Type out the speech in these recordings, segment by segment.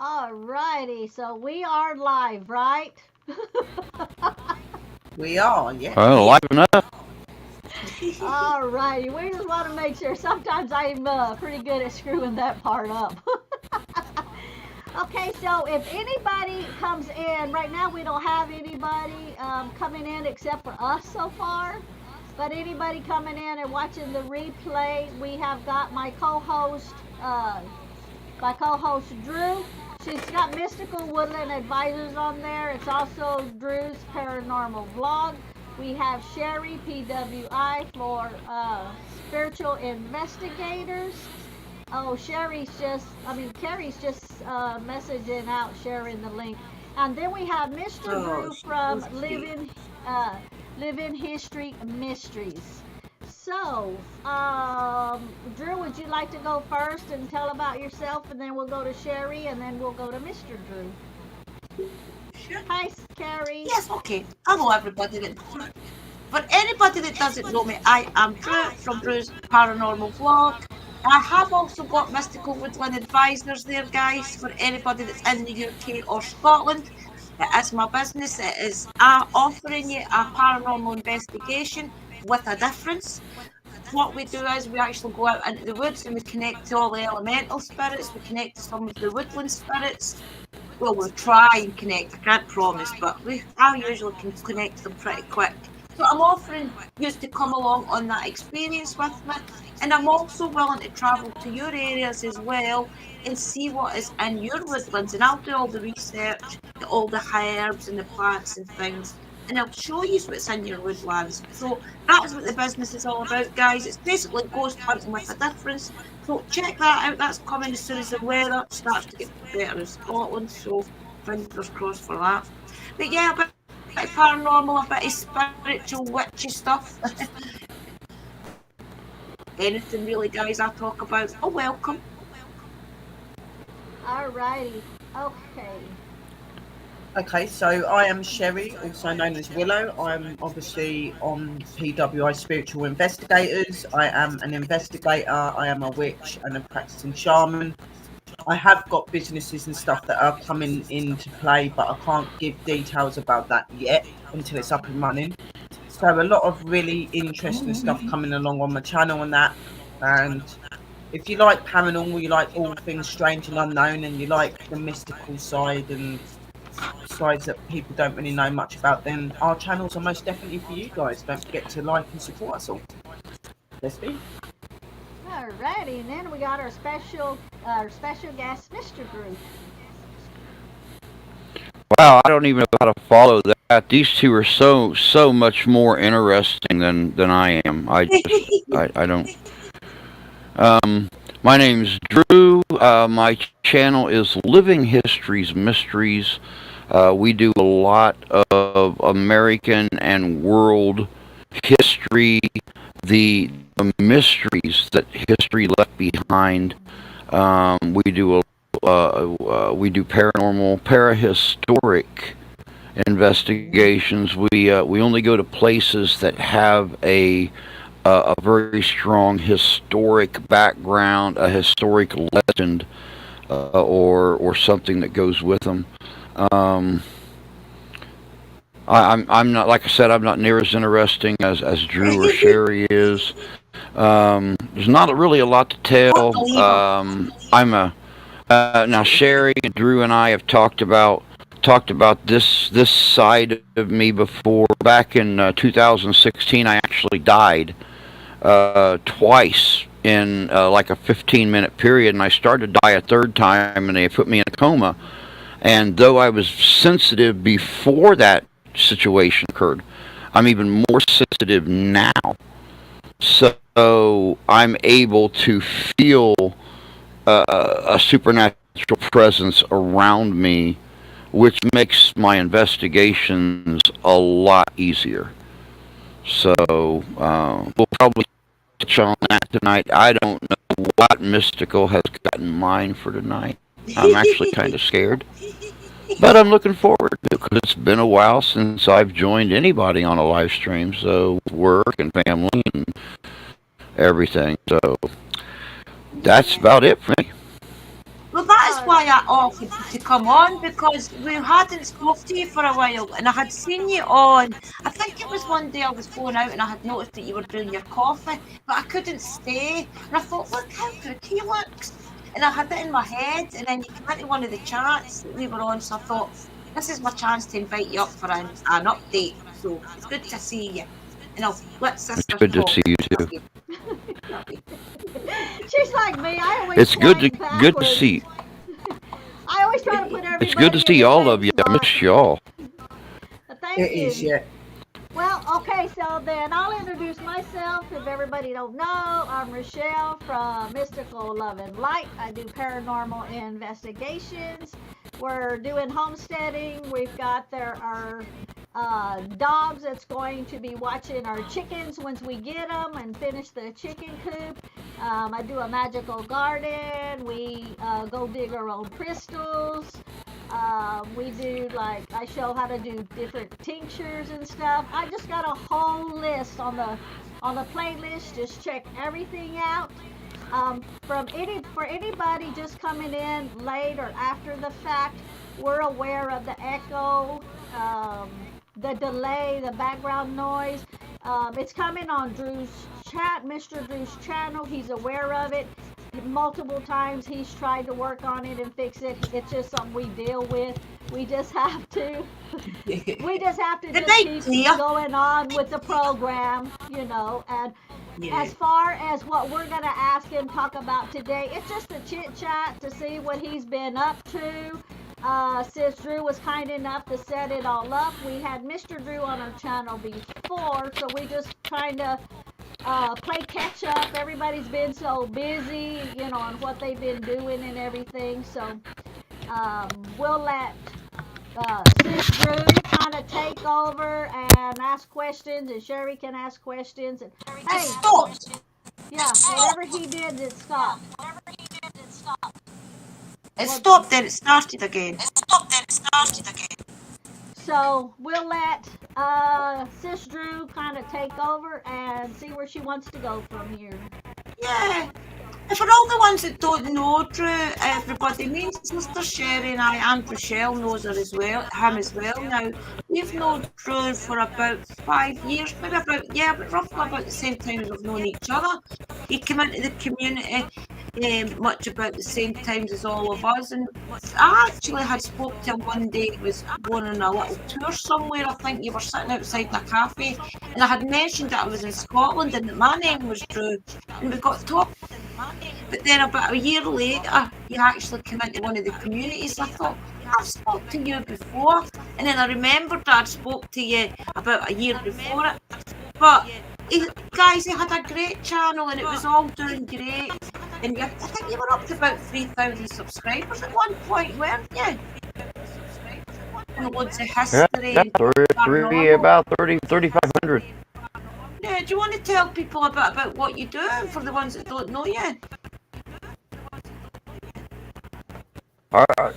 Alrighty, so we are live, right? We are, yes. Well, live enough. Alrighty, we just want to make sure. Sometimes I'm pretty good at screwing that part up. Okay, so if anybody comes in, right now we don't have anybody coming in except for us so far. But anybody coming in and watching the replay, we have got my co-host Drew. She's got Mystical Woodland Advisors on there. It's also Drew's Paranormal Vlog. We have Sherry PWI for Spiritual Investigators. Oh, Carrie's just messaging out, sharing the link. And then we have Mr. Oh, Drew she's from so sweet. Living History Mysteries. So, Drew, would you like to go first and tell about yourself, and then we'll go to Sherry, and then we'll go to Mr. Drew. Sure. Hi, Carrie. Yes, okay. Hello, everybody. For anybody that doesn't know me, I am Drew from Drew's Paranormal Vlog. I have also got Mystical Woodland Advisors there, guys, for anybody that's in the UK or Scotland. It is my business. It is offering you a paranormal investigation with a difference. What we do is we actually go out into the woods and we connect to all the elemental spirits. We connect to some of the woodland spirits. Well, we'll try and connect. I can't promise, but I usually can connect to them pretty quick. So I'm offering you to come along on that experience with me, and I'm also willing to travel to your areas as well and see what is in your woodlands, and I'll do all the research, all the herbs and the plants and things, and I'll show you what's in your woodlands. So that is what the business is all about, guys. It's basically ghost hunting with a difference. So check that out. That's coming as soon as the weather starts to get better in Scotland. So fingers crossed for that. But yeah, a bit of paranormal, a bit of spiritual witchy stuff. Anything really, guys, I talk about. Oh, welcome. Alrighty. Okay. Okay, so I am Sherry, also known as Willow. I'm obviously on PWI Spiritual Investigators. I am an investigator, I am a witch and a practicing shaman. I have got businesses and stuff that are coming into play, but I can't give details about that yet until it's up and running. So a lot of really interesting stuff coming along on my channel and that. And if you like paranormal, you like all things strange and unknown, and you like the mystical side and sides that people don't really know much about, then our channels are most definitely for you guys. Don't forget to like and support us all. Let's be. Alrighty, and then we got our special guest, Mr. Drew. Wow, I don't even know how to follow that. These two are so much more interesting than I am. I don't. My name's Drew. My channel is Living Histories Mysteries. We do a lot of American and world history, the mysteries that history left behind. We do paranormal, parahistoric investigations. We only go to places that have a very strong historic background, a historic legend, or something that goes with them. I'm not, like I said, I'm not near as interesting as Drew or Sherry is. There's not really a lot to Don't tell. believe them. Now Sherry and Drew and I have talked about this side of me before. Back in 2016, I actually died twice in like a 15-minute period, and I started to die a third time, and they put me in a coma. And though I was sensitive before that situation occurred, I'm even more sensitive now. So I'm able to feel a supernatural presence around me, which makes my investigations a lot easier. So we'll probably touch on that tonight. I don't know what Mystical has got in mind for tonight. I'm actually kind of scared. But I'm looking forward to it because it's been a while since I've joined anybody on a live stream. So work and family and everything. So that's about it for me. Well, that is why I offered to come on, because we hadn't spoke to you for a while, and I had seen you on. I think it was one day I was going out and I had noticed that you were doing your coffee, but I couldn't stay. And I thought, look how good he looks. And I had it in my head, and then you came into one of the chats that we were on, so I thought, this is my chance to invite you up for an update. So it's good to see you. And I'll let It's sisters good to talk. see you too. She's like me. I always It's good to backwards. see. I always try to put everybody It's good to in see the all same of you. I spot. miss y'all. Thank It you. is, yeah. Well, okay, so then I'll introduce myself. If everybody don't know, I'm Rochelle from Mystical Love and Light. I do paranormal investigations. We're doing homesteading. We've got our dogs that's going to be watching our chickens once we get them and finish the chicken coop. I do a magical garden. We go dig our own crystals. We do I show how to do different tinctures and stuff. I just got a whole list on the playlist. Just check everything out. For anybody just coming in late or after the fact, we're aware of the echo, the delay, the background noise. It's coming on Mr. Drew's channel. He's aware of it. Multiple times he's tried to work on it and fix it. It's just something we deal with. We just have to just keep going on with the program, and as far as what we're going to ask him talk about today, it's just a chit chat to see what he's been up to. Sis Drew was kind enough to set it all up. We had Mr. Drew on our channel before, so we just trying to play catch up. Everybody's been so busy, on what they've been doing and everything. So we'll let Sis Drew kind of take over and ask questions, and Sherry can ask questions. And It stopped. yeah, whatever he did, it stopped. It stopped, then it started again. So we'll let Sis Drew kind of take over and see where she wants to go from here. Yeah. And for all the ones that don't know Drew, everybody, me and Sister Sherry and I, and Rochelle knows him as well now. We've known Drew for about 5 years, but roughly about the same time as we've known each other. He came into the community much about the same time as all of us, and I actually had spoke to him one day. He was going on a little tour somewhere. I think you were sitting outside in a cafe, and I had mentioned that I was in Scotland and that my name was Drew, and we got talking. But then about a year later, he actually came into one of the communities. I thought, I've spoke to you before. And then I remembered I'd spoke to you about a year before it. But guys, he had a great channel and it was all doing great. And I think you were up to about 3,000 subscribers at one point, weren't you? And loads of history. Yeah, about 3,500. Yeah, do you want to tell people a bit about what you do for the ones that don't know you?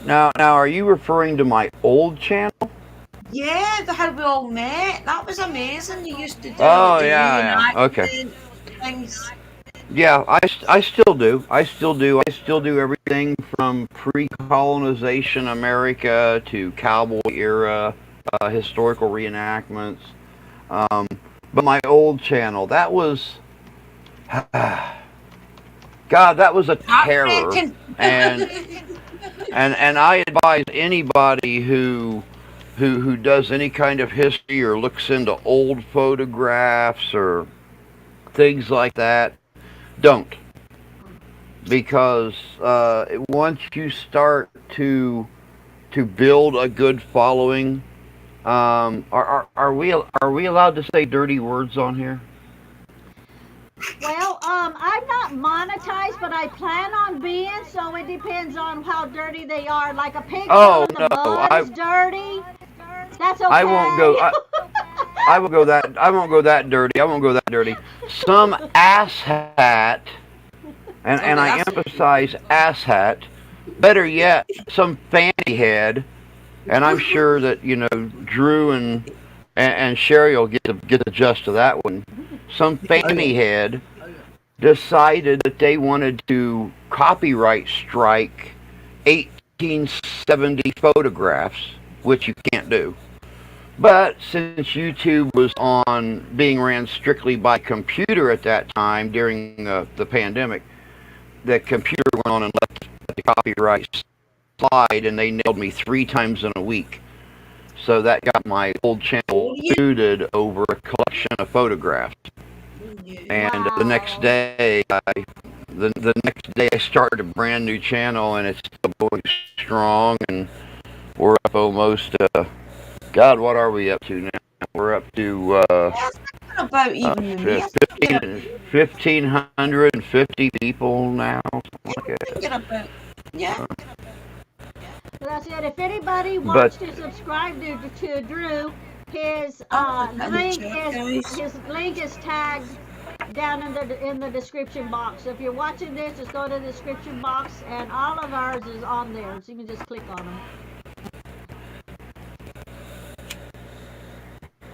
Now, are you referring to my old channel? Yeah, how we all met. That was amazing. You used to do okay. Things. Yeah, I still do. I still do everything from pre-colonization America to cowboy era, historical reenactments. But my old channel, that was, God, that was a terror. And I advise anybody who does any kind of history or looks into old photographs or things like that, don't. Because once you start to build a good following, are we allowed to say dirty words on here? Well, I'm not monetized, but I plan on being, so it depends on how dirty they are. Like a pig in the mud is dirty. That's okay. I won't go that dirty. Some asshat, and I emphasize asshat, better yet, some fanny head, and I'm sure that Drew and Sherry will get the gist of that one. Some fanny head decided that they wanted to copyright strike 1870 photographs, which you can't do. But since YouTube was being ran strictly by computer at that time during the pandemic, the computer went on and let the copyright slide, and they nailed me 3 times in a week. So that got my old channel booted over a collection of photographs. And the next day, I started a brand new channel, and it's still going strong, and we're up almost. God, what are we up to now? We're up to About even 1,550 people now. About, yeah. So that's it. If anybody wants to subscribe to Drew, his link is tagged down in the description box. So if you're watching this, just go to the description box, and all of ours is on there, so you can just click on them.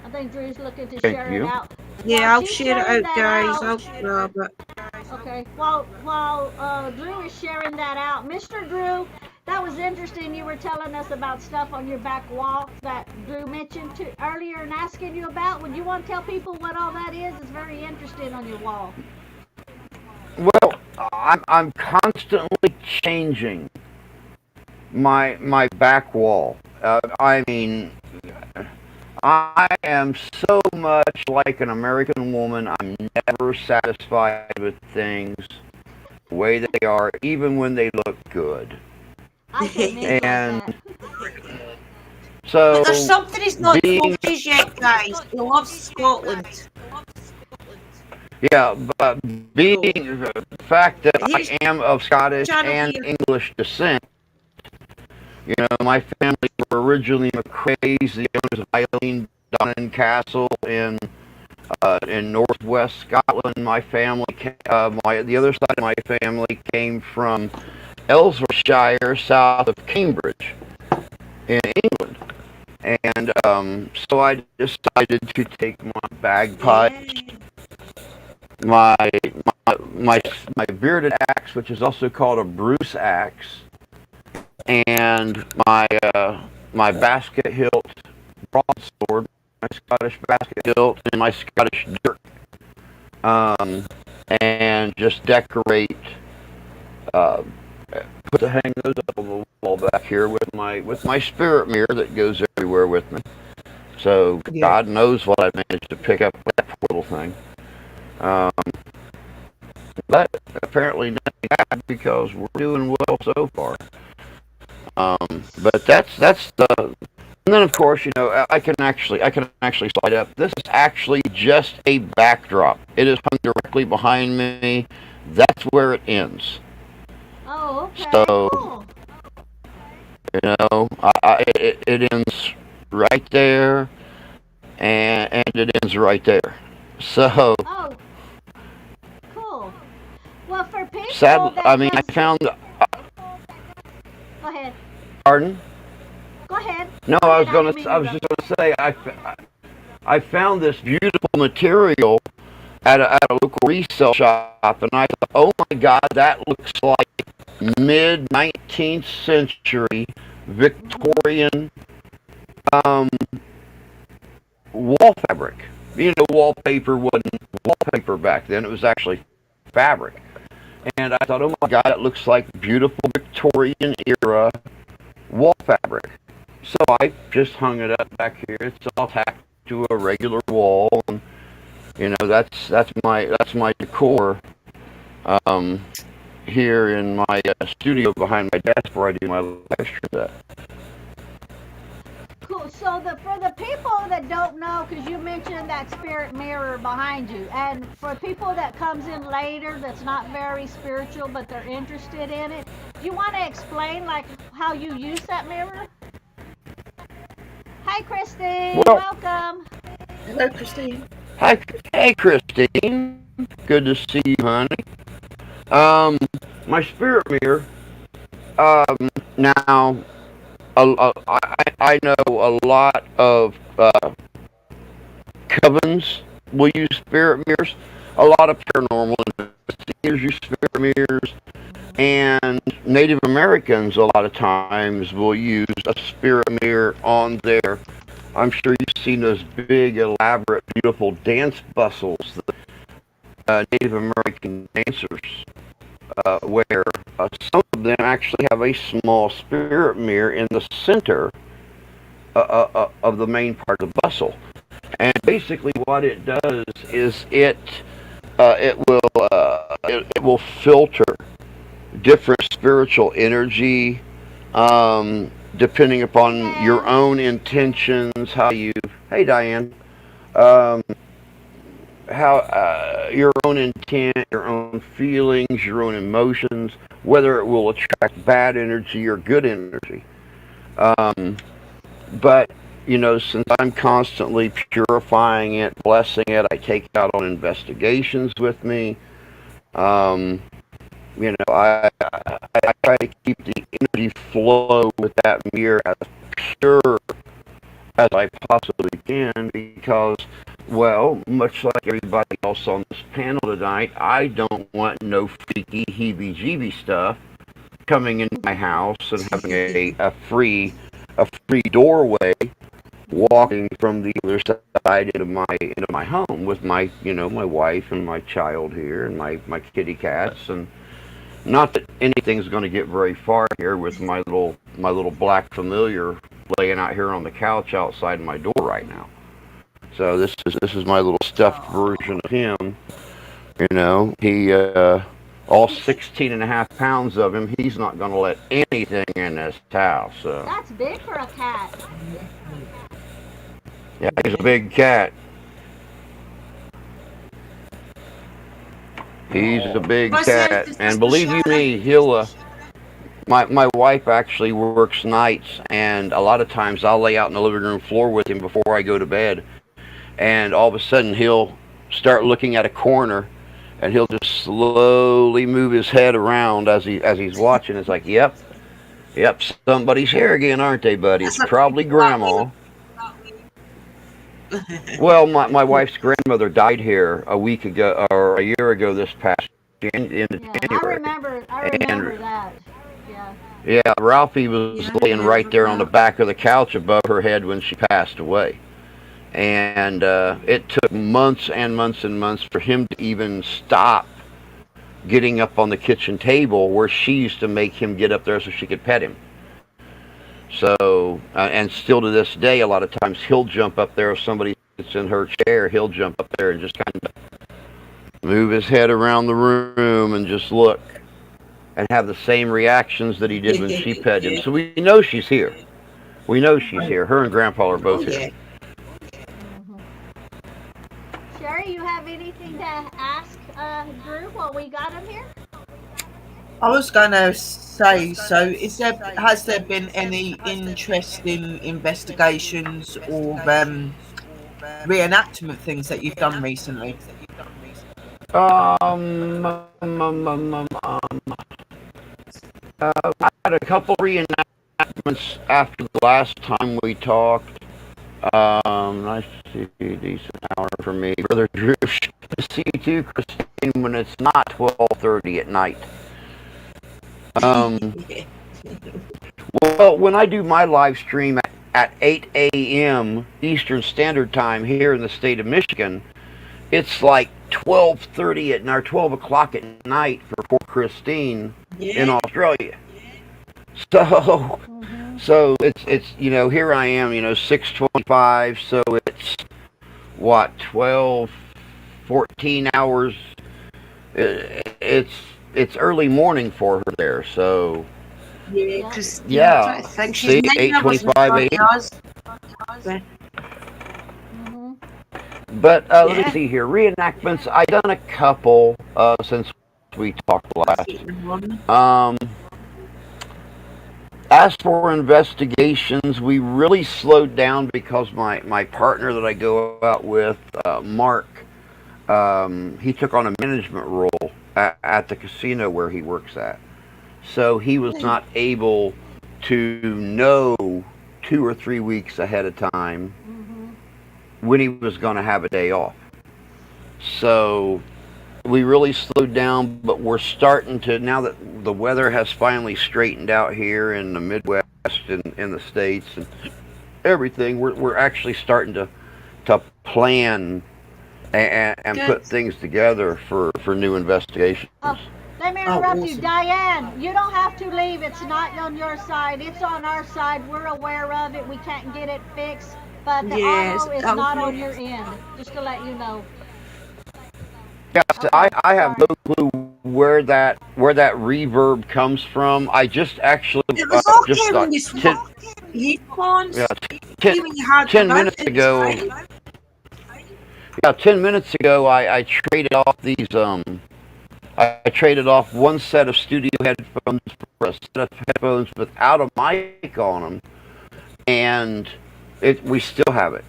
I think Drew's looking to share it out. Yeah, I'll share it out, guys. I'll grab it. Okay. While Drew is sharing that out, Mr. Drew, that was interesting. You were telling us about stuff on your back wall that Drew mentioned earlier and asking you about. Would you want to tell people what all that is? It's very interesting on your wall. Well, I'm constantly changing my back wall. I mean, I am so much like an American woman. I'm never satisfied with things the way they are, even when they look good. I can and that. So but there's something he's not told us yet, guys. He loves Scotland. Yeah, but being the fact that I am of Scottish and English descent, you know, my family were originally McCrae's, the owners of Eileen Donnan Castle in northwest Scotland. My family, the other side of my family came from Ellsworthshire, south of Cambridge, in England. And so I decided to take my bagpipes, my bearded axe, which is also called a Bruce axe, and my basket hilt broadsword, my Scottish basket hilt, and my Scottish dirk, and just decorate. Hang those up on the wall back here with my spirit mirror that goes everywhere with me. So God knows what I managed to pick up with that little thing. But apparently nothing happened because we're doing well so far. But that's the. And then of course, you know, I can actually slide up. This is actually just a backdrop. It is hung directly behind me. That's where it ends. Oh, okay. So, cool. You know, it ends right there, and it ends right there. So. Oh, cool. Well, for people I found. Go ahead. Pardon? Go ahead. No, I was just gonna say I found this beautiful material at a local resale shop, and I thought, oh my God, that looks like mid-19th century Victorian wall fabric. You know, wallpaper wasn't wallpaper back then; it was actually fabric. And I thought, oh my God, it looks like beautiful Victorian era wall fabric. So I just hung it up back here. It's all tacked to a regular wall, and you know that's my decor here in my studio behind my desk where I do my lecture set. Cool. So for the people that don't know, because you mentioned that spirit mirror behind you, and for people that comes in later that's not very spiritual but they're interested in it, do you want to explain like how you use that mirror? Hi, Christine. Welcome. Hello, Christine. Hey, Christine. Good to see you, honey. My spirit mirror. Now, I know a lot of covens will use spirit mirrors. a lot of paranormal investigators use spirit mirrors, and Native Americans a lot of times will use a spirit mirror on their. I'm sure you've seen those big, elaborate, beautiful dance bustles that Native American dancers wear. Some of them actually have a small spirit mirror in the center of the main part of the bustle. And basically, what it does is it will filter different spiritual energy, depending upon your own intentions. How you, hey Diane, um, how your own intent, your own feelings, your own emotions, whether it will attract bad energy or good energy. Um, but since I'm constantly purifying it, blessing it, I take it out on investigations with me. Um, I try to keep the energy flow with that mirror as pure as I possibly can because, well, much like everybody else on this panel tonight, I don't want no freaky heebie-jeebie stuff coming into my house and having a free doorway walking from the other side into my home with my wife and my child here and my kitty cats. And not that anything's going to get very far here with my little black familiar laying out here on the couch outside my door right now. So this is my little stuffed version of him. He all 16 and a half pounds of him. He's not going to let anything in this house. So That's big for a cat. yeah, he's a big cat. He's a big cat, and believe you me, he'll. My wife actually works nights, and a lot of times I'll lay out in the living room floor with him before I go to bed, and all of a sudden he'll start looking at a corner, and he'll just slowly move his head around as he's watching. It's like, yep, somebody's here again, aren't they, buddy? It's probably Grandma. Well, my wife's grandmother died here a week ago or a year ago this past in Yeah, January. I remember And that. Yeah. yeah, Ralphie was laying right there on the back of the couch above her head when she passed away. And it took months and months and months for him to even stop getting up on the kitchen table where she used to make him get up there so she could pet him. So, and still to this day, a lot of times he'll jump up there if somebody sits in her chair, he'll jump up there and just kind of move his head around the room and just look and have the same reactions that he did when she pet him. So we know she's here. We know she's here. Her and Grandpa are both here. Mm-hmm. Sherry, you have anything to ask Drew while we got him here? I was going to say, so has there been any interesting investigations or reenactment things that you've done recently? I had a couple reenactments after the last time we talked. Nice to see you, decent hour for me. Brother Drew, to see you too, Christine, when it's not 12:30 at night. Well, when I do my live stream at 8 a.m. Eastern Standard Time here in the state of Michigan, it's like 12:30 at night, 12 o'clock at night for poor Christine in Australia. So it's here I am, 6:25, so it's what 12, 14 hours. It's early morning for her there, so Yeah, yeah. See, 8:25 a.m. Mm-hmm. But let's see here, reenactments. I've done a couple since we talked last. As for investigations, we really slowed down because my partner that I go out with, Mark, he took on a management role at the casino where he works at. So he was not able to know 2 or 3 weeks ahead of time when he was going to have a day off. So we really slowed down, but we're starting to, now that the weather has finally straightened out here in the Midwest and in the States and everything, we're actually starting to plan and Good. put things together for new investigations. Oh, let me Oh, interrupt you. awesome. Diane, you don't have to leave. It's not on your side. It's on our side. We're aware of it. We can't get it fixed. But the Yes, auto is that was not on me. your end. Just to let you know. Yeah, so I, Okay, I have sorry. no clue where that reverb comes from. I just actually It was just okay when you swapped yeah, headphones. 10, See when you had them 10 in, minutes it was ago. fine. Yeah, 10 minutes ago, I traded off I traded off one set of studio headphones for a set of headphones without a mic on them, and we still have it.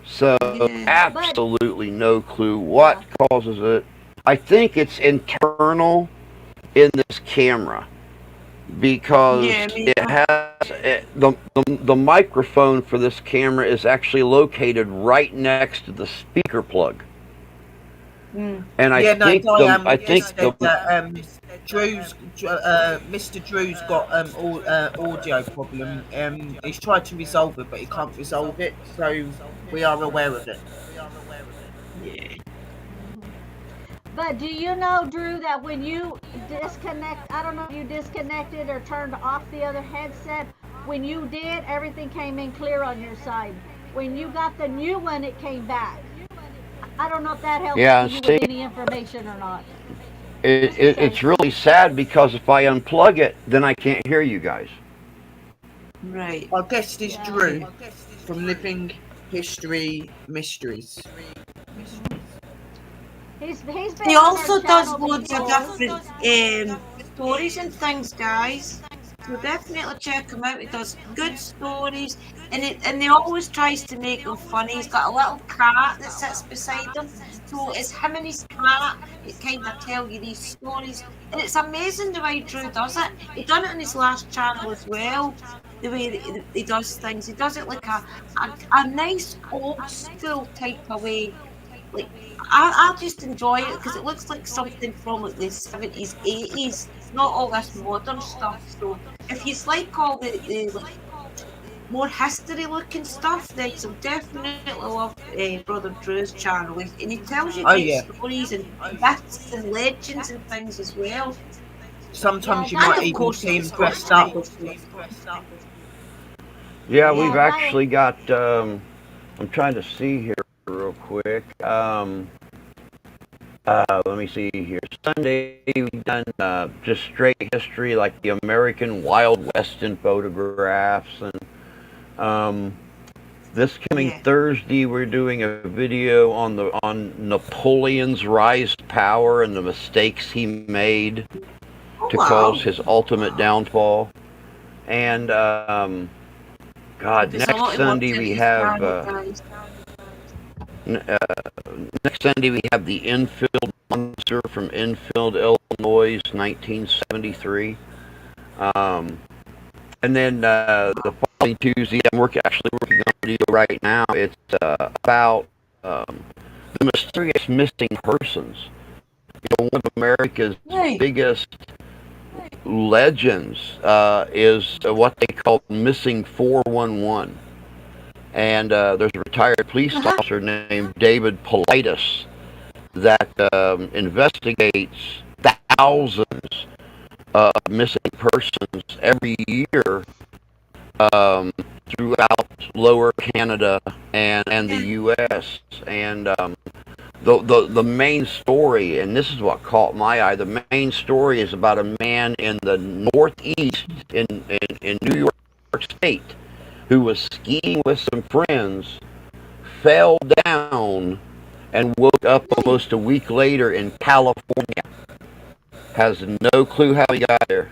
So Yeah. But absolutely no clue what yeah, causes it. I think it's internal in this camera because Yeah, maybe. it has the microphone for this camera is actually located right next to the speaker plug, Mm. and I Yeah, no, think the Diane, I we think just the said that Mr. Drew's got audio problem. He's tried to resolve it, but he can't resolve it. So we are aware of it. Yeah. but do you know, Drew, that when you disconnect, I don't know if you disconnected or turned off the other headset. When you did, everything came in clear on your side. When you got the new one, it came back. I don't know if that helps yeah. you with See, any information or not. it, Just to it, say. it's really sad because if I unplug it, then I can't hear you guys. Right. Our guest is Yeah. Drew from Living History Mysteries. He's been He on our also does channel loads of before. different stories and things, guys. So definitely check him out. He does good stories, and he always tries to make them funny. He's got a little cat that sits beside him, so it's him and his cat. It kind of tell you these stories, and it's amazing the way Drew does it. He done it on his last channel as well. The way that he does things, he does it like a nice old school type of way. Like I just enjoy it because it looks like something from like the 70s, 80s, not all this modern stuff. So if you like all the like more history looking stuff, then you'll definitely love Brother Drew's channel. And he tells you Oh great yeah. stories and myths and legends and things as well. Yeah, Sometimes you And might of Diane. even course see the him dressed up. historical stuff. Yeah, we've Yeah, Yeah. Diane. actually got. I'm trying to see here real quick. Let me see here. Sunday we've done just straight history, like the American Wild West in photographs, and this coming Yeah. Thursday we're doing a video on Napoleon's rise to power and the mistakes he made Oh to wow. cause his ultimate downfall. And God, There's a next lot of work Sunday in we his have channel, guys. next Sunday we have the Infield Monster from Infield, Illinois, 1973. And then the following Tuesday, actually working on a video right now. It's about the mysterious missing persons. One of America's Right. biggest legends is what they call missing 411. And there's a retired police Uh-huh. officer named David Politis that investigates thousands of missing persons every year throughout Lower Canada and the U.S. And the main story, and this is what caught my eye, the main story is about a man in the Northeast in New York State who was skiing with some friends, fell down, and woke up almost a week later in California. Has no clue how he got there.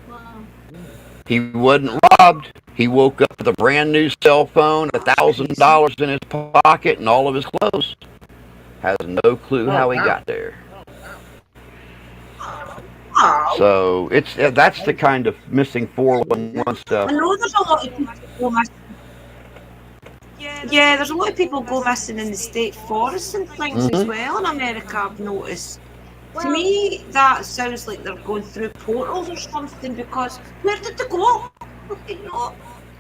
Wow. He wasn't robbed. He woke up with a brand new cell phone, $1,000 in his pocket, and all of his clothes. Has no clue Oh how he wow. got there. Wow. So that's the kind of missing 411 stuff. I know there's a lot of people who Yeah, there's a lot of people go missing in the state forests and things as well in America, I've noticed. To Well, me, that sounds like they're going through portals or something, because where did they go? You know,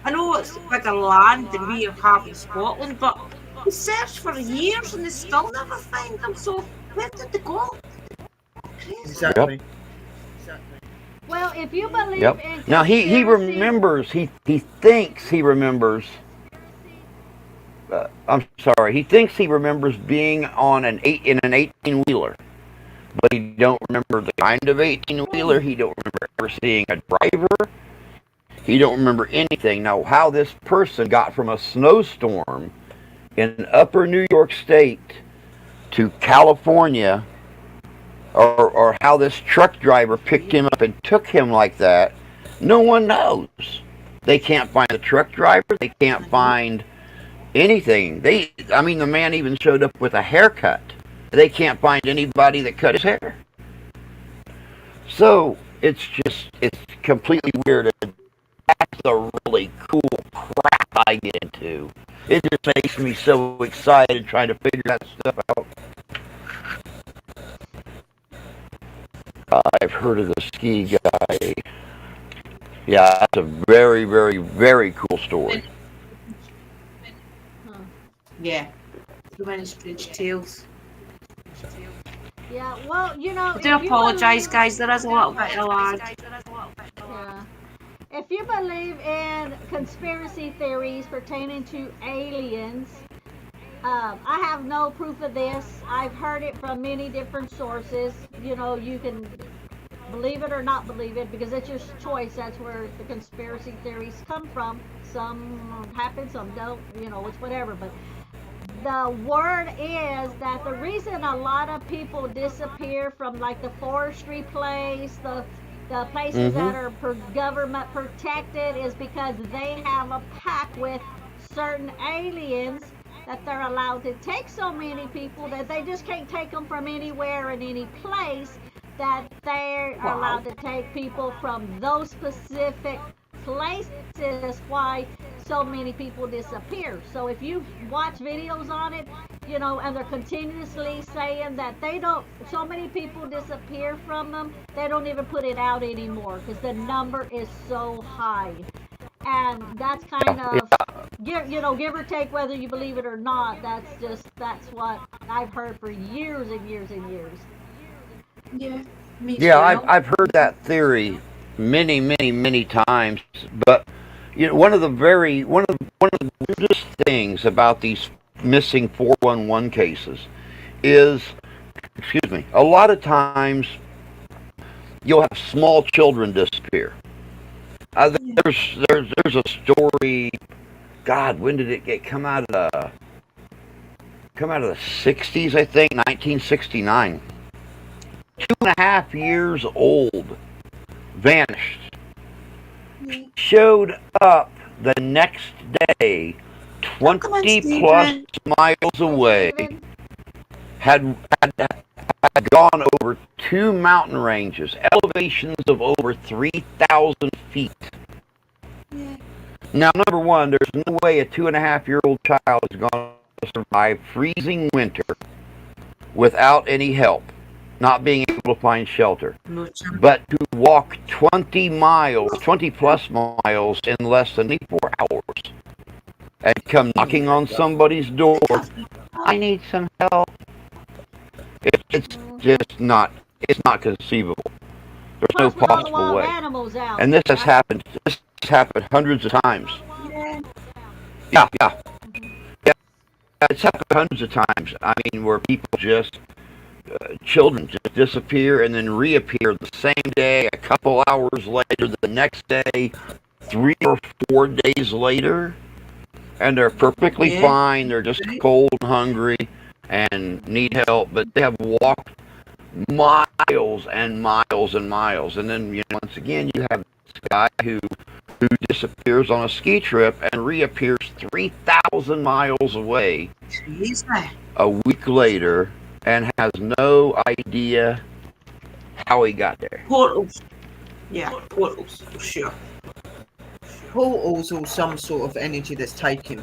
I know it's bigger land than we have in Scotland, but we searched for years and they still never find them. So where did they go? Crazy. Exactly. well, if you believe Yep. in Now he conspiracy, remembers. He thinks he remembers. I'm sorry. He thinks he remembers being on an 18-wheeler, but he don't remember the kind of 18-wheeler. He don't remember ever seeing a driver. He don't remember anything. Now, how this person got from a snowstorm in upper New York State to California, or how this truck driver picked him up and took him like that, no one knows. They can't find the truck driver. They can't find anything. I mean, the man even showed up with a haircut. They can't find anybody that cut his hair. So it's completely weird. That's the really cool crap I get into. It just makes me so excited trying to figure that stuff out. I've heard of the ski guy. Yeah, that's a very, very, very cool story. Yeah, too many strange tales. yeah, well, you know, I do apologise, guys. There is a little bit of lag. Yeah. If you believe in conspiracy theories pertaining to aliens, I have no proof of this. I've heard it from many different sources. You know, you can believe it or not believe it because it's your choice. That's where the conspiracy theories come from. Some happen, some don't. You know, it's whatever. But the word is that the reason a lot of people disappear from like the forestry place, the places that are government protected, is because they have a pact with certain aliens that they're allowed to take so many people that they just can't take them from anywhere in any place, that they're allowed to take people from those specific places. Why so many people disappear. So if you watch videos on it, you know, and they're continuously saying that they don't, so many people disappear from them, they don't even put it out anymore because the number is so high. And that's kind of, give or take whether you believe it or not. That's what I've heard for years and years and years. Yeah, me too. Yeah, I've heard that theory many, many, many times. But you know, one of the weirdest things about these missing 411 cases is, excuse me, a lot of times you'll have small children disappear. There's a story. God, when did it come out of the 60s? I think 1969. 2.5 years old, vanished. Showed up the next day, 20 plus miles away. Had gone over 2 mountain ranges, elevations of over 3,000 feet. Now, number one, there's no way a 2.5-year-old child is going to survive freezing winter without any help, not being able to find shelter. But to walk 20 plus miles in less than 24 hours and come knocking on somebody's door, I need some help. It's just not, it's not conceivable. There's no possible way. And this has happened hundreds of times. Yeah. It's happened hundreds of times. I mean, where people just, children just disappear and then reappear the same day, a couple hours later, the next day, 3 or 4 days later, and they're perfectly fine. They're just cold and hungry and need help, but they have walked miles and miles and miles. And then, once again, you have this guy who disappears on a ski trip and reappears 3,000 miles away a week later and has no idea how he got there. Portals. Yeah, portals, for sure. Portals or some sort of energy that's taken.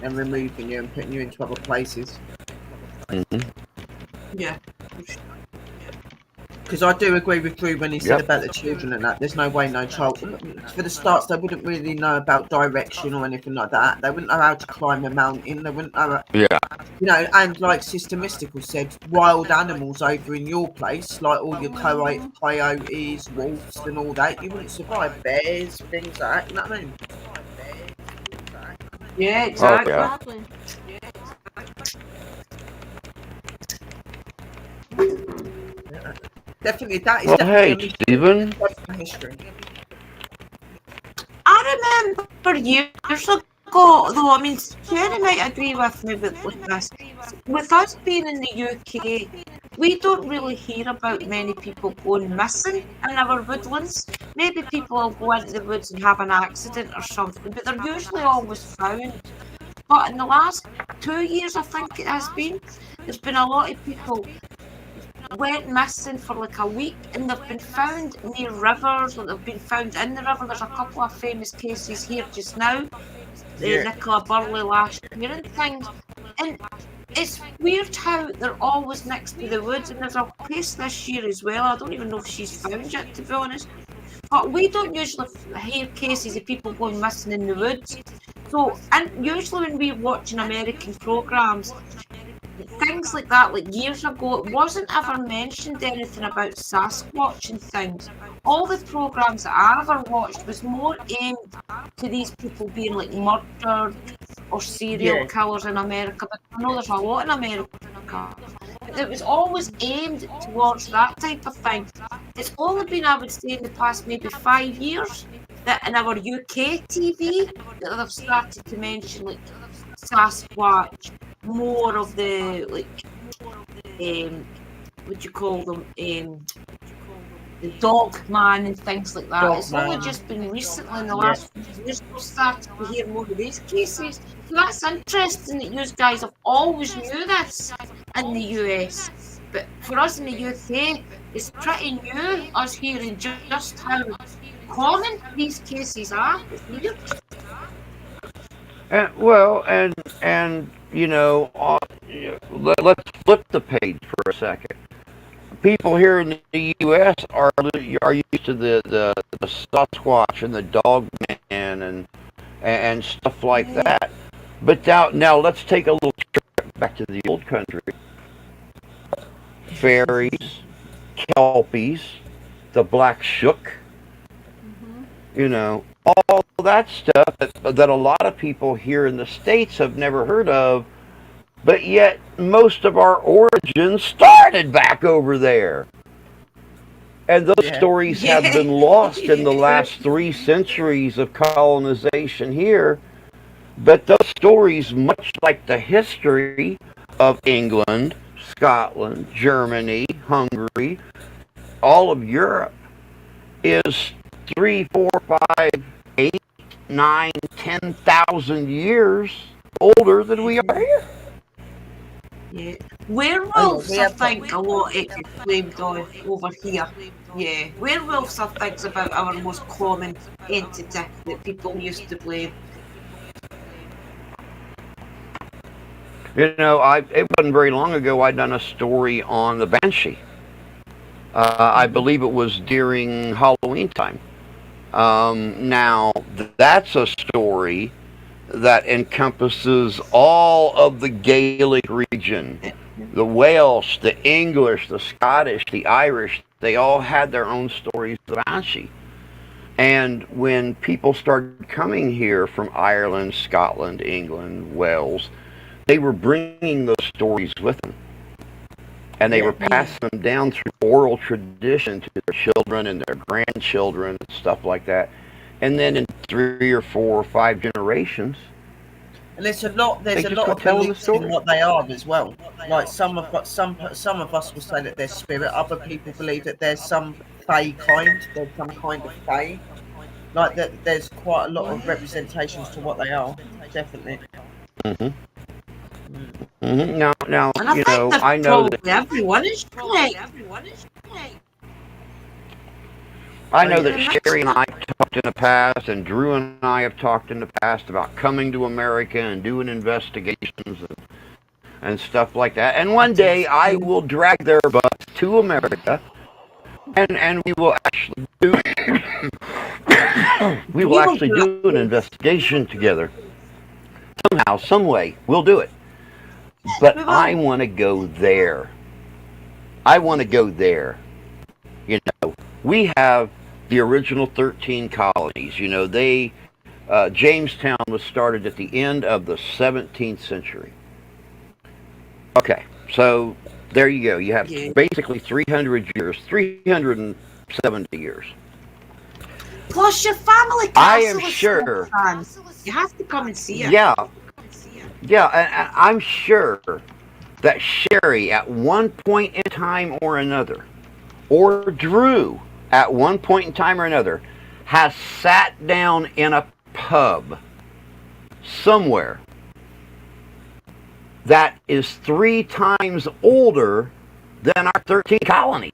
and removing you and putting you into other places. Yeah. Because I do agree with Drew when he said about the children and that. There's no way no child. For the starts, they wouldn't really know about direction or anything like that. They wouldn't know how to climb a mountain. They wouldn't know, and like Sister Mystical said, wild animals over in your place, like all your coyotes, wolves, and all that, you wouldn't survive. Bears, things like that. You know what I mean? Yeah, exactly. Exactly. Definitely, that is Well, definitely hey, Stephen. history. I remember years ago, though, I mean, Jerry might agree with me with this. With us being in the UK, we don't really hear about many people going missing in our woodlands. Maybe people will go into the woods and have an accident or something, but they're usually always found. But in the last 2 years, I think it has been, there's been a lot of people went missing for like a week, and they've been found near rivers, or they've been found in the river. There's a couple of famous cases here just now, Nicola Burley last year and things. And it's weird how they're always next to the woods, and there's a case this year as well. I don't even know if she's found yet, to be honest. But we don't usually hear cases of people going missing in the woods. So, and usually when we're watching American programs, things like that, like years ago, it wasn't ever mentioned anything about Sasquatch and things. All the programs that I ever watched was more aimed to these people being like murdered or serial killers in America. But I know there's a lot in America. But it was always aimed towards that type of thing. It's only been, I would say, in the past maybe 5 years that in our UK TV that they've started to mention like Sasquatch, more of the like what do you call them, the dog man and things like that. It's only just been recently in the last few years we've started to hear more of these cases. So that's interesting that you guys have always knew this in the US, but for us in the UK it's pretty new, us hearing just how common these cases are. It's weird. And you know, let's flip the page for a second. People here in the U.S. are used to the Sasquatch and the Dog Man and stuff like that. But now let's take a little trip back to the old country. Fairies, kelpies, the black shook. You know, all that stuff that a lot of people here in the States have never heard of, but yet most of our origins started back over there. And those stories have been lost in the last 3 centuries of colonization here. But those stories, much like the history of England, Scotland, Germany, Hungary, all of Europe, is 3, 4, 5, 8, 9, 10,000 years older than we are here. Yeah. Werewolves, I think, a lot it gets blamed on over here. Yeah. Werewolves, I think, is about our most common entity that people used to blame. You know, it wasn't very long ago I'd done a story on the Banshee. I believe it was during Halloween time. Now, that's a story that encompasses all of the Gaelic region. The Welsh, the English, the Scottish, the Irish, they all had their own stories of the Banshee. And when people started coming here from Ireland, Scotland, England, Wales, they were bringing those stories with them. And they were passing them down through oral tradition to their children and their grandchildren and stuff like that. And then in 3 or 4 or 5 generations, and there's a lot of beliefs in what they are as well. Like some of us will say that they're spirit. Other people believe that there's some fae kind. There's some kind of fae. Like that, there's quite a lot of representations to what they are. Definitely. Now, and you know, I know that everyone is correct. I know that Sherry and I talked in the past, and Drew and I have talked in the past about coming to America and doing investigations and stuff like that. And one day I will drag their butts to America, and we will actually do an investigation together. Somehow, some way, we'll do it. But I want to go there. I want to go there. You know, we have the original 13 colonies. You know, Jamestown was started at the end of the 17th century. Okay, so there you go. You have basically 300 years, 370 years. Plus your family castle. I am sure. You have to come and see it. Yeah. Yeah, and I'm sure that Sherry at one point in time or another, or Drew at one point in time or another, has sat down in a pub somewhere that is 3 times older than our 13 colonies.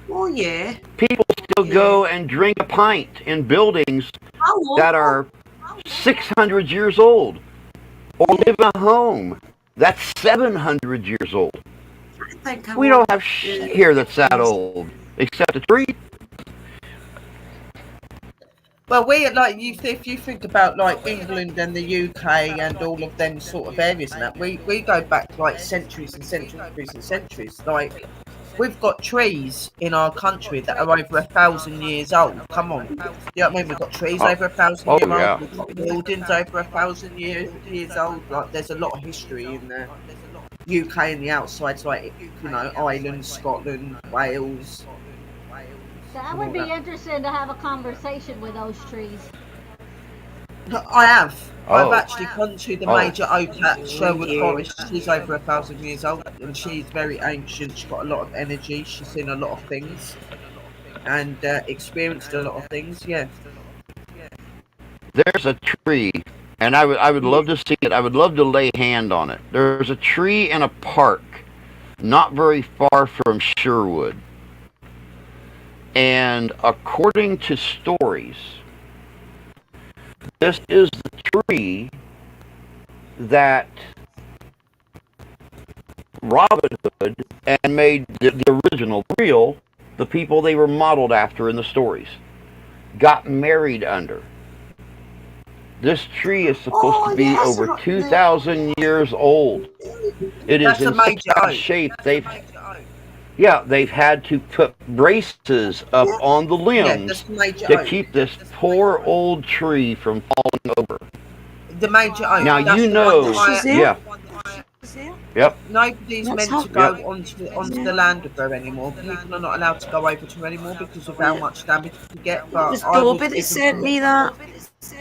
Oh, yeah. People still go and drink a pint in buildings that are 600 years old, or live in a home that's 700 years old. We don't have shit here that's that old, except a tree. Well, we like if you think about like England and the UK and all of them sort of areas and that, we go back like centuries and centuries and centuries. Like we've got trees in our country that are over 1,000 years old. Come on, you know what I mean? We've got trees over 1,000 years old. We've got buildings over 1,000 years old. Like there's a lot of history in the UK and the outsides, like you know, Ireland, Scotland, Wales. That would be interesting to have a conversation with those trees. I have. I've actually gone to the major oak at Sherwood Forest. She's over 1,000 years old and she's very ancient. She's got a lot of energy. She's seen a lot of things and experienced a lot of things. Yeah. There's a tree, and I would love to see it. I would love to lay hand on it. There's a tree in a park not very far from Sherwood. And according to stories, this is the tree that Robin Hood and made the original real, the people they were modeled after in the stories, got married under. This tree is supposed to be over 2,000 years old. It is in such bad shape. They've had to put braces up on the limbs to keep this poor old tree from falling over. The major oak. Now you know, Yep. Nobody's meant to go onto the land of her anymore. People are not allowed to go over to her anymore because of how much damage you get. But it was Dobby that sent me that.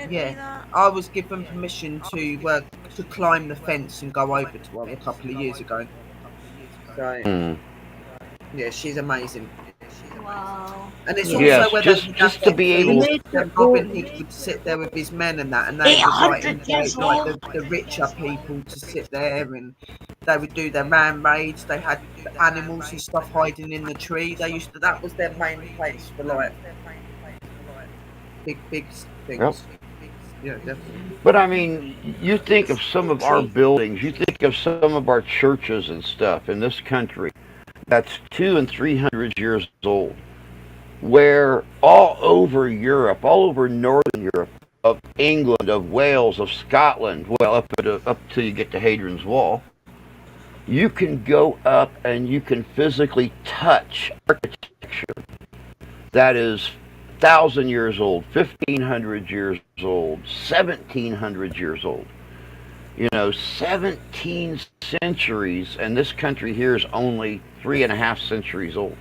Yeah, I was given permission to climb the fence and go over to her a couple of years ago. So. Yeah, she's amazing. Wow. And it's also where just to be able Robin Hood would sit there with his men and that, and they would invite like the richer people to sit there, and they would do their man raids. They had animals and stuff hiding in the tree. That was their main place for like big things. Yep. Yeah, definitely. But I mean, you think of some of our buildings, you think of some of our churches and stuff in this country that's 200 and 300 years old, where all over Europe, all over Northern Europe, of England, of Wales, of Scotland, well, up till you get to Hadrian's Wall, you can go up and you can physically touch architecture that is 1,000 years old, 1,500 years old, 1,700 years old. You know, 17 centuries, and this country here is only 3.5 centuries old.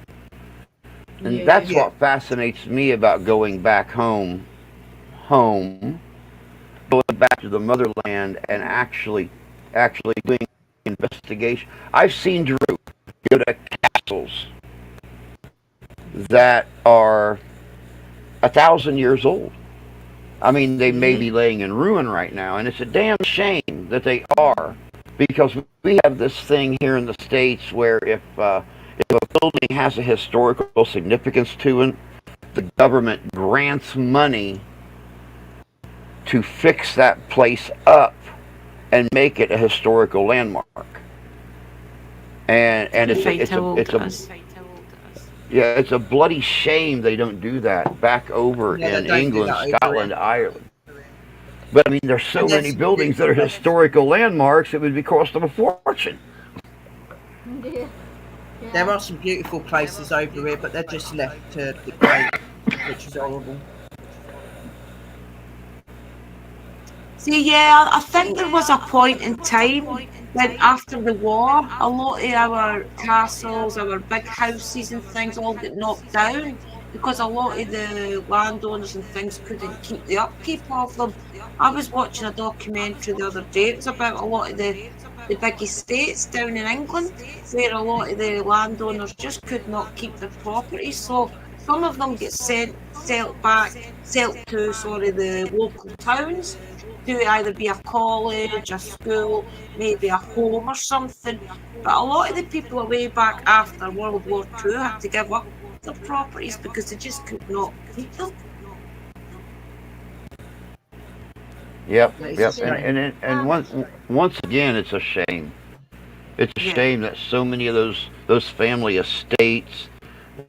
And that's what fascinates me about going back home, going back to the motherland and actually doing investigation. I've seen Drew go to castles that are 1,000 years old. I mean, they may be laying in ruin right now, and it's a damn shame that they are, because we have this thing here in the States where if a building has a historical significance to it, the government grants money to fix that place up and make it a historical landmark. And it's a bloody shame they don't do that back over in England, Scotland, Ireland. But I mean, there's so many buildings that are historical landmarks, it would be cost them a fortune. Yeah. There are some beautiful places over here, but they're just left to decay, which is horrible. See, yeah, I think there was a point in time when after the war, a lot of our castles, our big houses and things all got knocked down because a lot of the landowners and things couldn't keep the upkeep of them. I was watching a documentary the other day. It was about a lot of the big estates down in England where a lot of the landowners just could not keep their properties. So some of them get sold to the local towns to either be a college, a school, maybe a home or something. But a lot of the people way back after World War II had to give up their properties because they just could not keep them. Yep. And once again, it's a shame. It's a shame that so many of those family estates.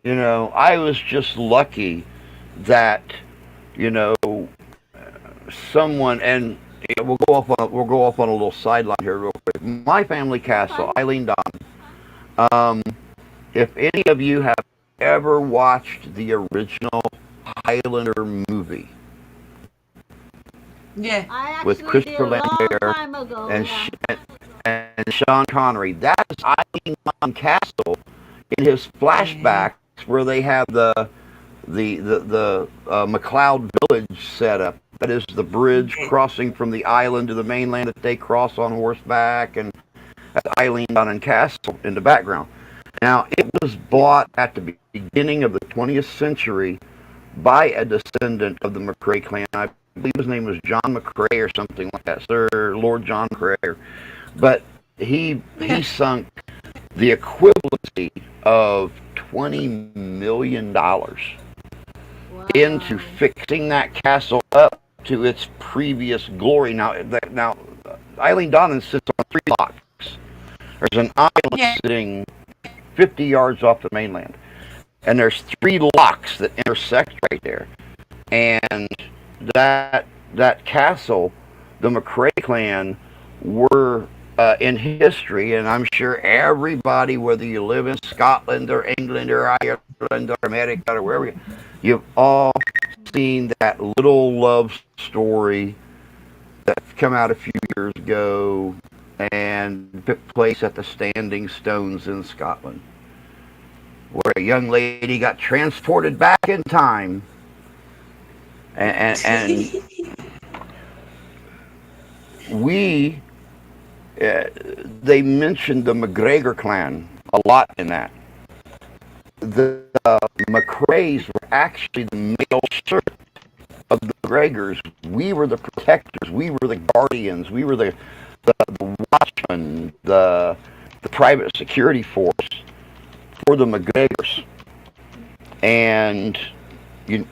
You know, I was just lucky that, you know, someone, and we'll go off on a little sideline here real quick. My family castle, Eileen Don. If any of you have ever watched the original Highlander movie, with Christopher Lambert and Sean Connery, that is Eileen Don Castle in his flashbacks where they have the McLeod Village set up. That is the bridge crossing from the island to the mainland that they cross on horseback, and that's Eileen Don Castle in the background. Now, it was bought at the beginning of the 20th century by a descendant of the McRae clan. I believe his name was John McRae or something like that, Sir Lord John McRae. But he sunk the equivalency of $20 million into fixing that castle up to its previous glory. Now Eileen Don sits on 3 locks. There's an island sitting 50 yards off the mainland, and there's 3 locks that intersect right there. And that castle, the McRae clan were in history, and I'm sure everybody, whether you live in Scotland or England or Ireland or America or wherever, you've all seen that little love story that came out a few years ago and took place at the Standing Stones in Scotland, where a young lady got transported back in time, and they mentioned the McGregor clan a lot in that. The McRaes were actually the male servant of the McGregors. We were the protectors. We were the guardians. We were the watchmen, the private security force for the McGregors. And you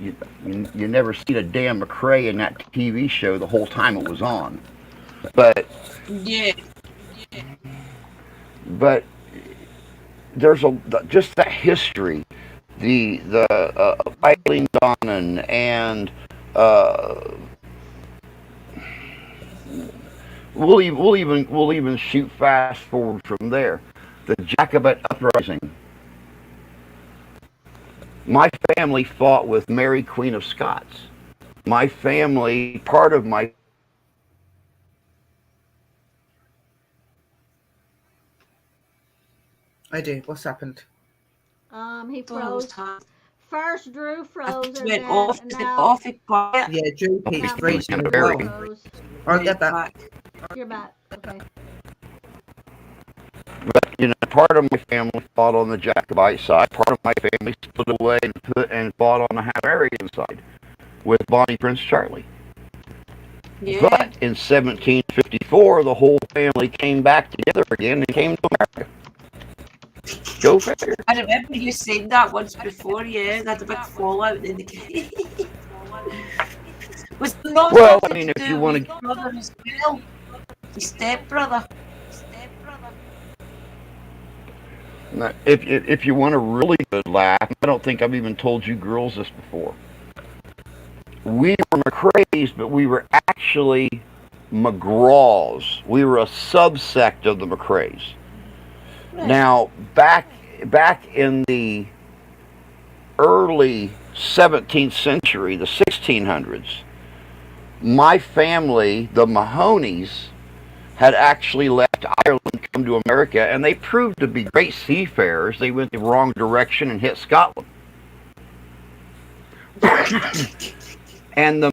never seen a damn McRae in that TV show the whole time it was on. But there's just that history, the Eileen Donnan, and we'll even shoot fast forward from there. The Jacobite uprising. My family fought with Mary, Queen of Scots. My family, part of my I do. What's happened? He froze. First, Drew froze, and went then off. now Yeah, Drew keeps freezing as Very. well. froze. I'll get that. You're back. Okay. But, you know, part of my family fought on the Jacobite side. Part of my family split away and fought on the Hanoverian side with Bonnie Prince Charlie. Yeah. But in 1754, the whole family came back together again and came to America. Go figure. I remember you saying that once before, yeah. They had a big fallout in the Was there not Well, I something mean, to if you do want with to, your brother as well? Your stepbrother? if you want a really good laugh, I don't think I've even told you girls this before. We were McCrae's, but we were actually McGraws. We were a subsect of the McCrae's. Right. Now, back in the early 17th century, the 1600s, my family, the Mahonies, had actually left Ireland, come to America, and they proved to be great seafarers. They went the wrong direction and hit Scotland. And the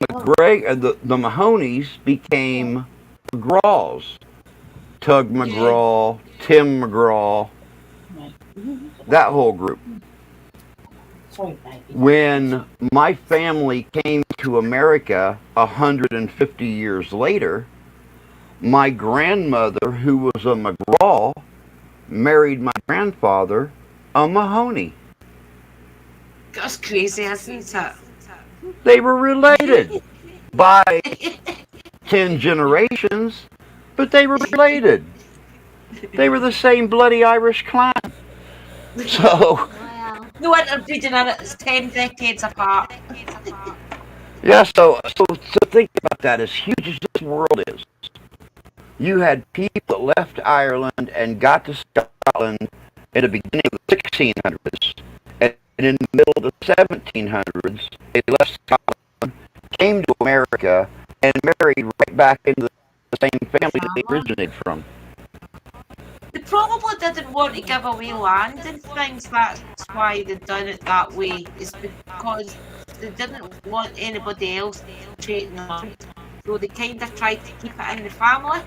Mahonies became McGraws. Tug McGraw, Tim McGraw, that whole group. Sorry, baby. When my family came to America 150 years later, my grandmother, who was a McGraw, married my grandfather, a Mahoney. That's crazy, isn't it? They were related by 10 generations, but they were related. They were the same bloody Irish clan. So, Wow. No interbreeding in it. It's 10 decades apart. yeah, so think about that. As huge as this world is, you had people that left Ireland and got to Scotland at the beginning of the 1600s. And in the middle of the 1700s, they left Scotland, came to America, and married right back into the same family that they originated from. They probably didn't want to give away land and things. That's why they done it that way. It's because they didn't want anybody else trading land. So they kind of tried to keep it in the family.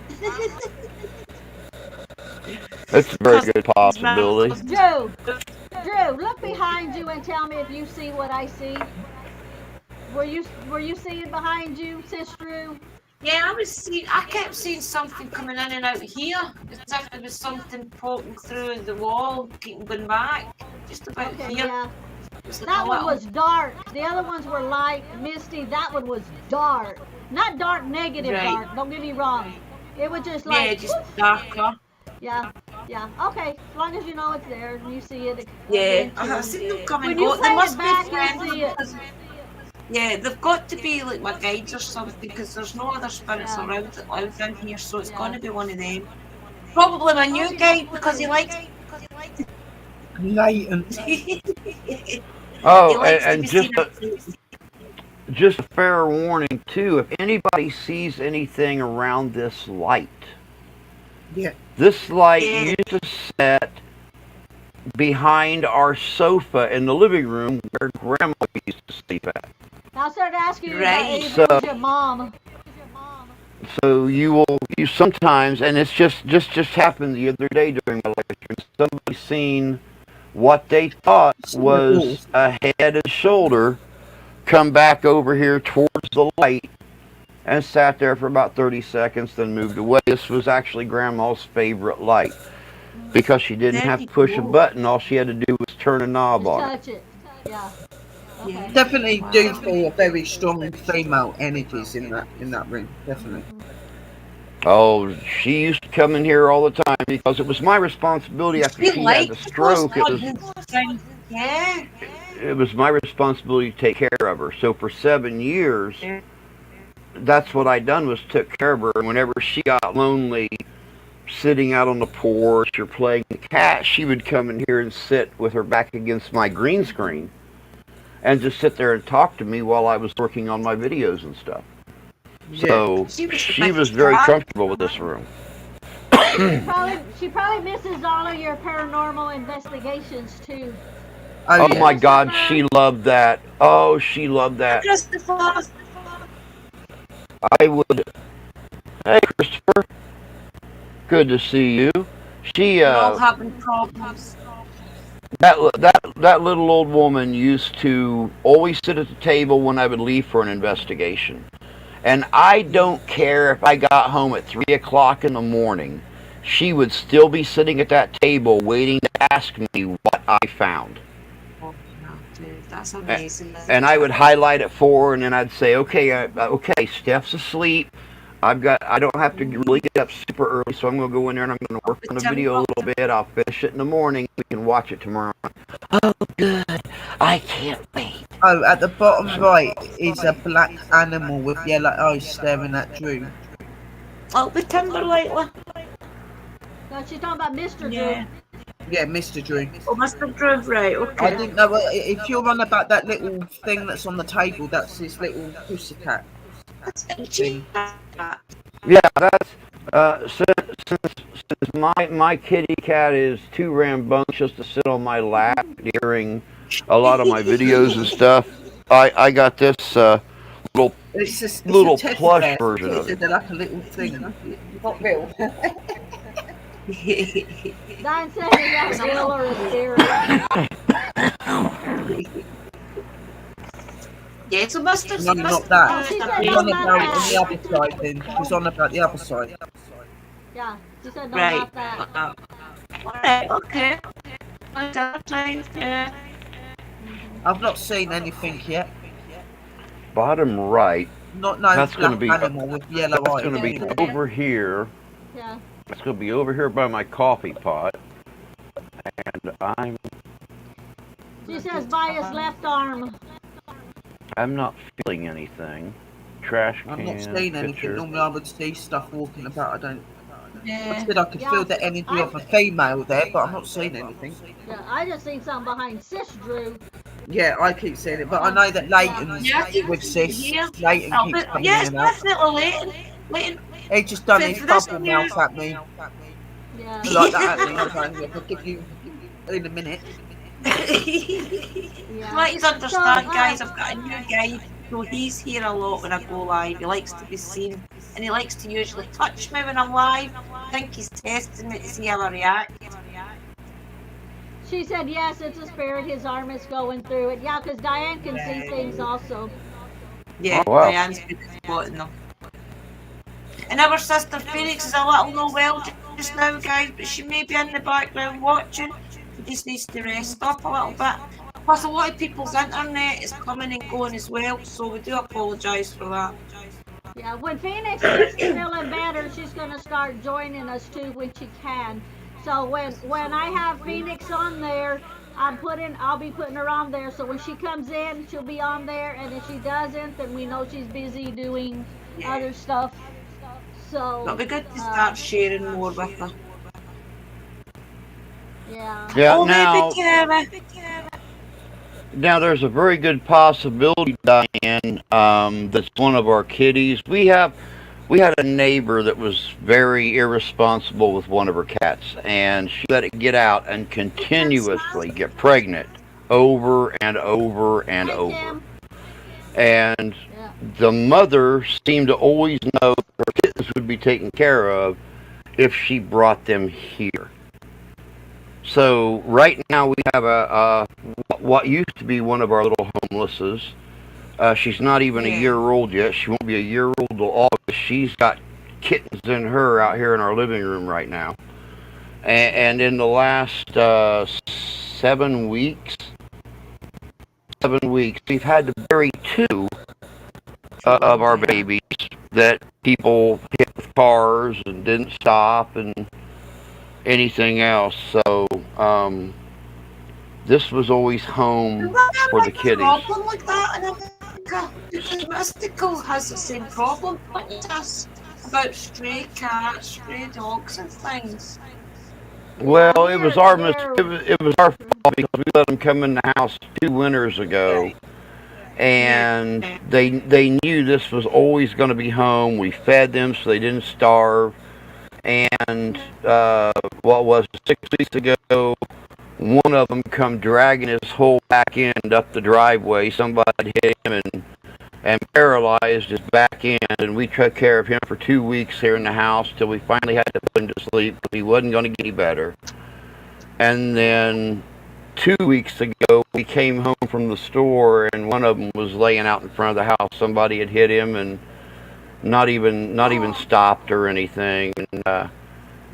That's a very good possibility. Drew, look behind you and tell me if you see what I see. Were you seeing behind you, Sis Drew? Yeah, I kept seeing something coming in and out here. As if there was something poking through the wall, keeping going back. Just about Okay, here. yeah. Just like That a one little- was dark. The other ones were light, misty. That one was dark. Not dark, negative Right. dark. Don't get me wrong. It was just Yeah, like, just darker. yeah. Okay, as long as you know it's there and you see it. Yeah, again, I've seen them come When and you go. play They it must back, be you'll friends. see it. Yeah, they've got to be like my guides or something because there's no other spirits Yeah. around that live in here, so it's Yeah. going to be one of them. Probably my new guide because he likes. Latent. he Oh, likes to and be just a fair warning too, if anybody sees anything around this light, Yeah. this light Yeah. used to set behind our sofa in the living room where Grandma used to sleep at. I'll start asking you Right. about Avery, your mom. So you sometimes, and it's just happened the other day during my lecture, somebody seen what they thought was a head and shoulder come back over here towards the light and sat there for about 30 seconds, then moved away. This was actually Grandma's favorite light because she didn't have to push a button. All she had to do was turn a knob Just on it. touch it. Yeah. Okay. Definitely do feel very strong female energies in that room. Definitely. Oh, she used to come in here all the time because it was my responsibility after she had the stroke. Yeah. It was my responsibility to take care of her. So for 7 years, that's what I done was took care of her. And whenever she got lonely, sitting out on the porch or playing cat, she would come in here and sit with her back against my green screen and just sit there and talk to me while I was working on my videos and stuff. So she was very comfortable with this room. She probably misses all of your paranormal investigations too. Oh yeah. my God, she loved that. Oh, she loved that. Christopher. I would. Hey, Christopher. Good to see you. She We're all having problems. that little old woman used to always sit at the table when I would leave for an investigation. And I don't care if I got home at 3 o'clock in the morning she would still be sitting at that table waiting to ask me what I found. Oh, dude, that's amazing. And I would highlight it for her, and then I'd say, okay, okay, Steph's asleep. I don't have to really get up super early, so I'm going to go in there and I'm going to work on the video a little bit. I'll finish it in the morning. We can watch it tomorrow. Oh, good. I can't wait. Oh, at the bottom right is a black animal with yellow eyes staring at Drew. Oh, the Timberlake. No, she's talking about Mr. Yeah. Yeah, Mr. Drew. Oh, Mr. Drew, right, okay. I didn't know if you're on about that little thing that's on the table. That's his little pussycat. Thing. Yeah, that's since my kitty cat is too rambunctious to sit on my lap during a lot of my videos and stuff. I got this It's little a plush bear. version of it. They're like a little thing. Not real. Diane said it's a real or a spirit. Yeah, so Mr. No, not that. She said She's no, on not about that. on the other side then. She's on about the other side. Yeah, she said no, Right. not that. Alright, okay. Yeah. I've not seen anything yet. Bottom right. Not no That's gonna black be- animal with yellow That's eyes. going to be over here. Yeah. It's going to be over here by my coffee pot. And She says by his left arm. I'm not feeling anything. Trash can. I've not seen anything. picture. Normally I would see stuff walking about. I don't. I Yeah. said I could feel the energy of a female there, but I'm not seeing anything. Yeah, I just seen something behind Sis Drew. Yeah, I keep seeing it, but I know that Leighton's Yeah. with sis. Yeah. Leighton Oh, keeps but, coming yeah, in it's and out. definitely Leighton. Leighton. He just done his For this bubble news- mouth at me. Yeah. Like that at me. I'll give you in a minute. Yeah. Please understand, So, guys, I've got a new guy, so he's here a lot when I go live. He likes to be seen, and he likes to usually touch me when I'm live. I think he's testing me to see how I react. She said yes, it's a spirit. His arm is going through it. Yeah, because Diane can see things also. Yeah, Oh, wow. Diane's good at spotting them. And our sister Phoenix is a little no well just now, guys, but she may be in the background watching. She just needs to rest up a little bit. Plus, a lot of people's internet is coming and going as well, so we do apologise for that. Yeah, when Phoenix gets feeling better, she's gonna start joining us too when she can. So when I have Phoenix on there, I'll be putting her on there. So when she comes in, she'll be on there, and if she doesn't, then we know she's busy doing other stuff. So It'll be good to start sharing more with her. yeah. Yeah, Oh, now, maybe Kara. now there's a very good possibility, Diane, that's one of our kitties. We had a neighbor that was very irresponsible with one of her cats, and she let it get out and continuously get pregnant over and over and Hi, over. Kim. And Yeah. the mother seemed to always know her kittens would be taken care of if she brought them here. So right now we have what used to be one of our little homelesses. She's not even a year old yet. She won't be a year old till August. She's got kittens in her out here in our living room right now. And in the last 7 weeks, we've had to bury 2 of our babies that people hit with cars and didn't stop and anything else. So this was always home for the kitties. Problem like that in America, because Mystical has the same problem with us about stray cats, stray dogs, and things. Well, it was our They're- it was our fault because we let them come in the house 2 winters ago, and they knew this was always going to be home. We fed them so they didn't starve, and what was it, 6 weeks ago, one of them come dragging his whole back end up the driveway. Somebody hit him and paralyzed his back end, and we took care of him for 2 weeks here in the house till we finally had to put him to sleep because he wasn't going to get any better. And then 2 weeks ago, we came home from the store, and one of them was laying out in front of the house. Somebody had hit him and not even stopped or anything. And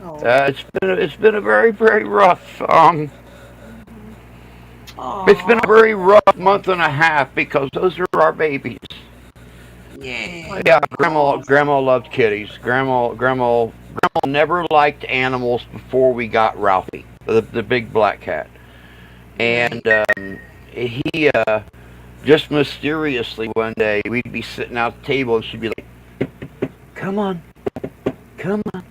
Oh. It's been a very, very rough it's been a Oh, very rough month and a half because those are our babies. yeah. Yeah, God. grandma loved kitties. Grandma never liked animals before we got Ralphie, the big black cat. Right. And he just mysteriously one day we'd be sitting out at the table and she'd be like, "Come on, come on,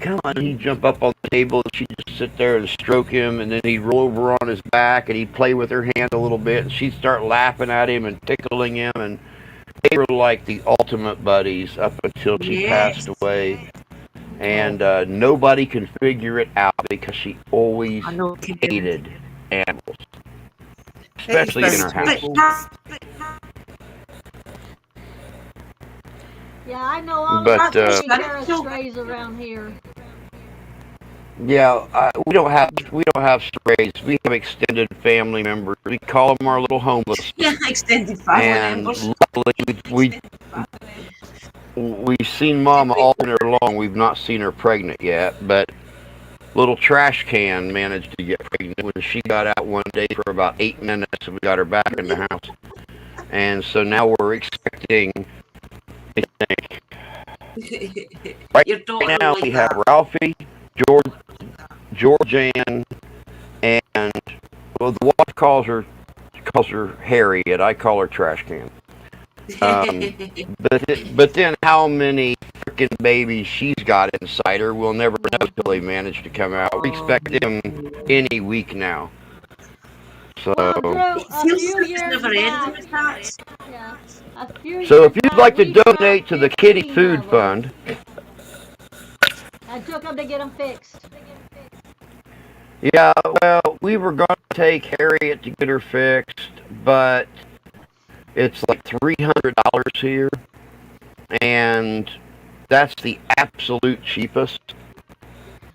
come on." And he'd jump up on the table and she'd just sit there and stroke him, and then he'd roll over on his back and he'd play with her hand a little bit, and she'd start laughing at him and tickling him, and they were like the ultimate buddies up until she passed Yes. away. Oh. And nobody can figure it out because she always I know. Kim. hated animals, It is especially in very her house. difficult. Yeah, I know all But about taking care of strays around here. yeah, we don't have strays. We have extended family members. We call them our little homeless. Yeah, extended family And members. luckily, we've seen Mama all winter long. We've not seen her pregnant yet, but little trash can managed to get pregnant when she got out one day for about 8 minutes, and we got her back in the house. And so now we're expecting, I think, right Your daughter now like we have that. Ralphie, Georgianne, and well, the wife calls her Harriet. I call her trash can. But then how many freaking babies she's got inside her, we'll never know till they manage to come out. We expect them any week now. So, Well, Drew, It a feels few like it's years never ending back, with that. yeah, a few so years if you'd back, like to we donate trapped to the Kitty 15 Food of 'em. Fund, I took them to get them fixed. yeah, well, we were going to take Harriet to get her fixed, but it's like $300 here, and that's the absolute cheapest.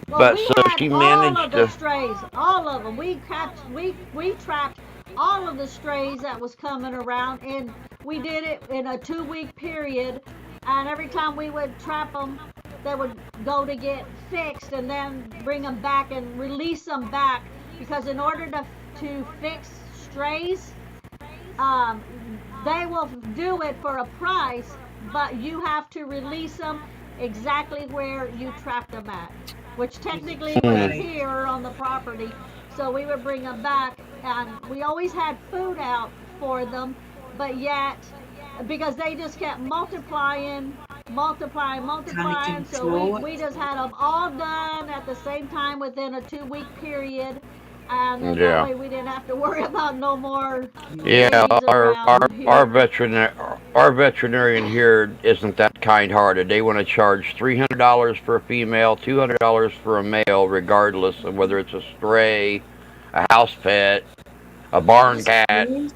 Well, But we so had she all managed of the to. strays, all of them. We trapped all of the strays that was coming around, and we did it in a 2 week period. And every time we would trap them, they would go to get fixed, and then bring them back and release them back. Because in order to fix strays, um, they will do it for a price, but you have to release them exactly where you trapped them at, which technically was Hmm. Okay. here on the property. So we would bring them back, and we always had food out for them, but yet because they just kept Can you multiplying. So control we just had them all done at the same time within a 2 week period, and then that Yeah. way we didn't have to worry about no more Yeah, babies around here. our veterinarian here isn't that kind-hearted. They want to charge $300 for a female, $200 for a male, regardless of whether it's a stray, a house pet, a barn That's cat. crazy.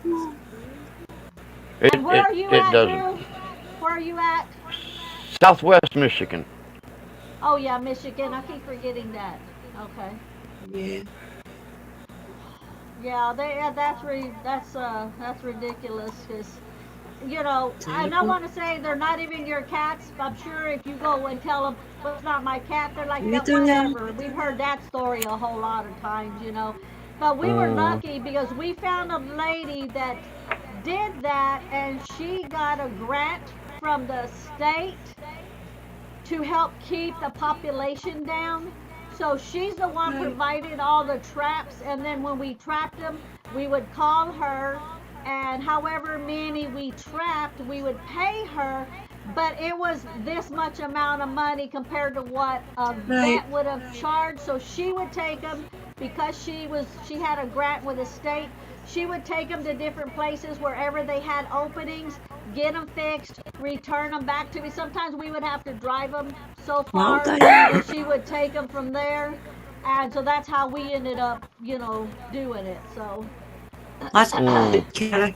And where are you It at, doesn't. Drew? Where are you at? Southwest Michigan. Oh yeah, Michigan. I keep forgetting that. Okay. Yeah. Yeah, that's ridiculous. Cause and I Terrible. want to say they're not even your cats. I'm sure if you go and tell them, well, it's not my cat, they're like, You that don't know. whatever. We've heard that story a whole lot of times. But we were Mm, lucky because we found a lady that did that, and she got a grant from the state to help keep the population down. So she's the one Right. provided all the traps, and then when we trapped them, we would call her, and however many we trapped, we would pay her. But it was this much amount of money compared to what a Right. vet would have charged. So she would take them because she had a grant with the state. She would take them to different places wherever they had openings, get them fixed, return them back to me. Sometimes we would have to drive them so Well far done. that she would take them from there. And so that's how we ended up, doing it. So, That's mm. good, Karen.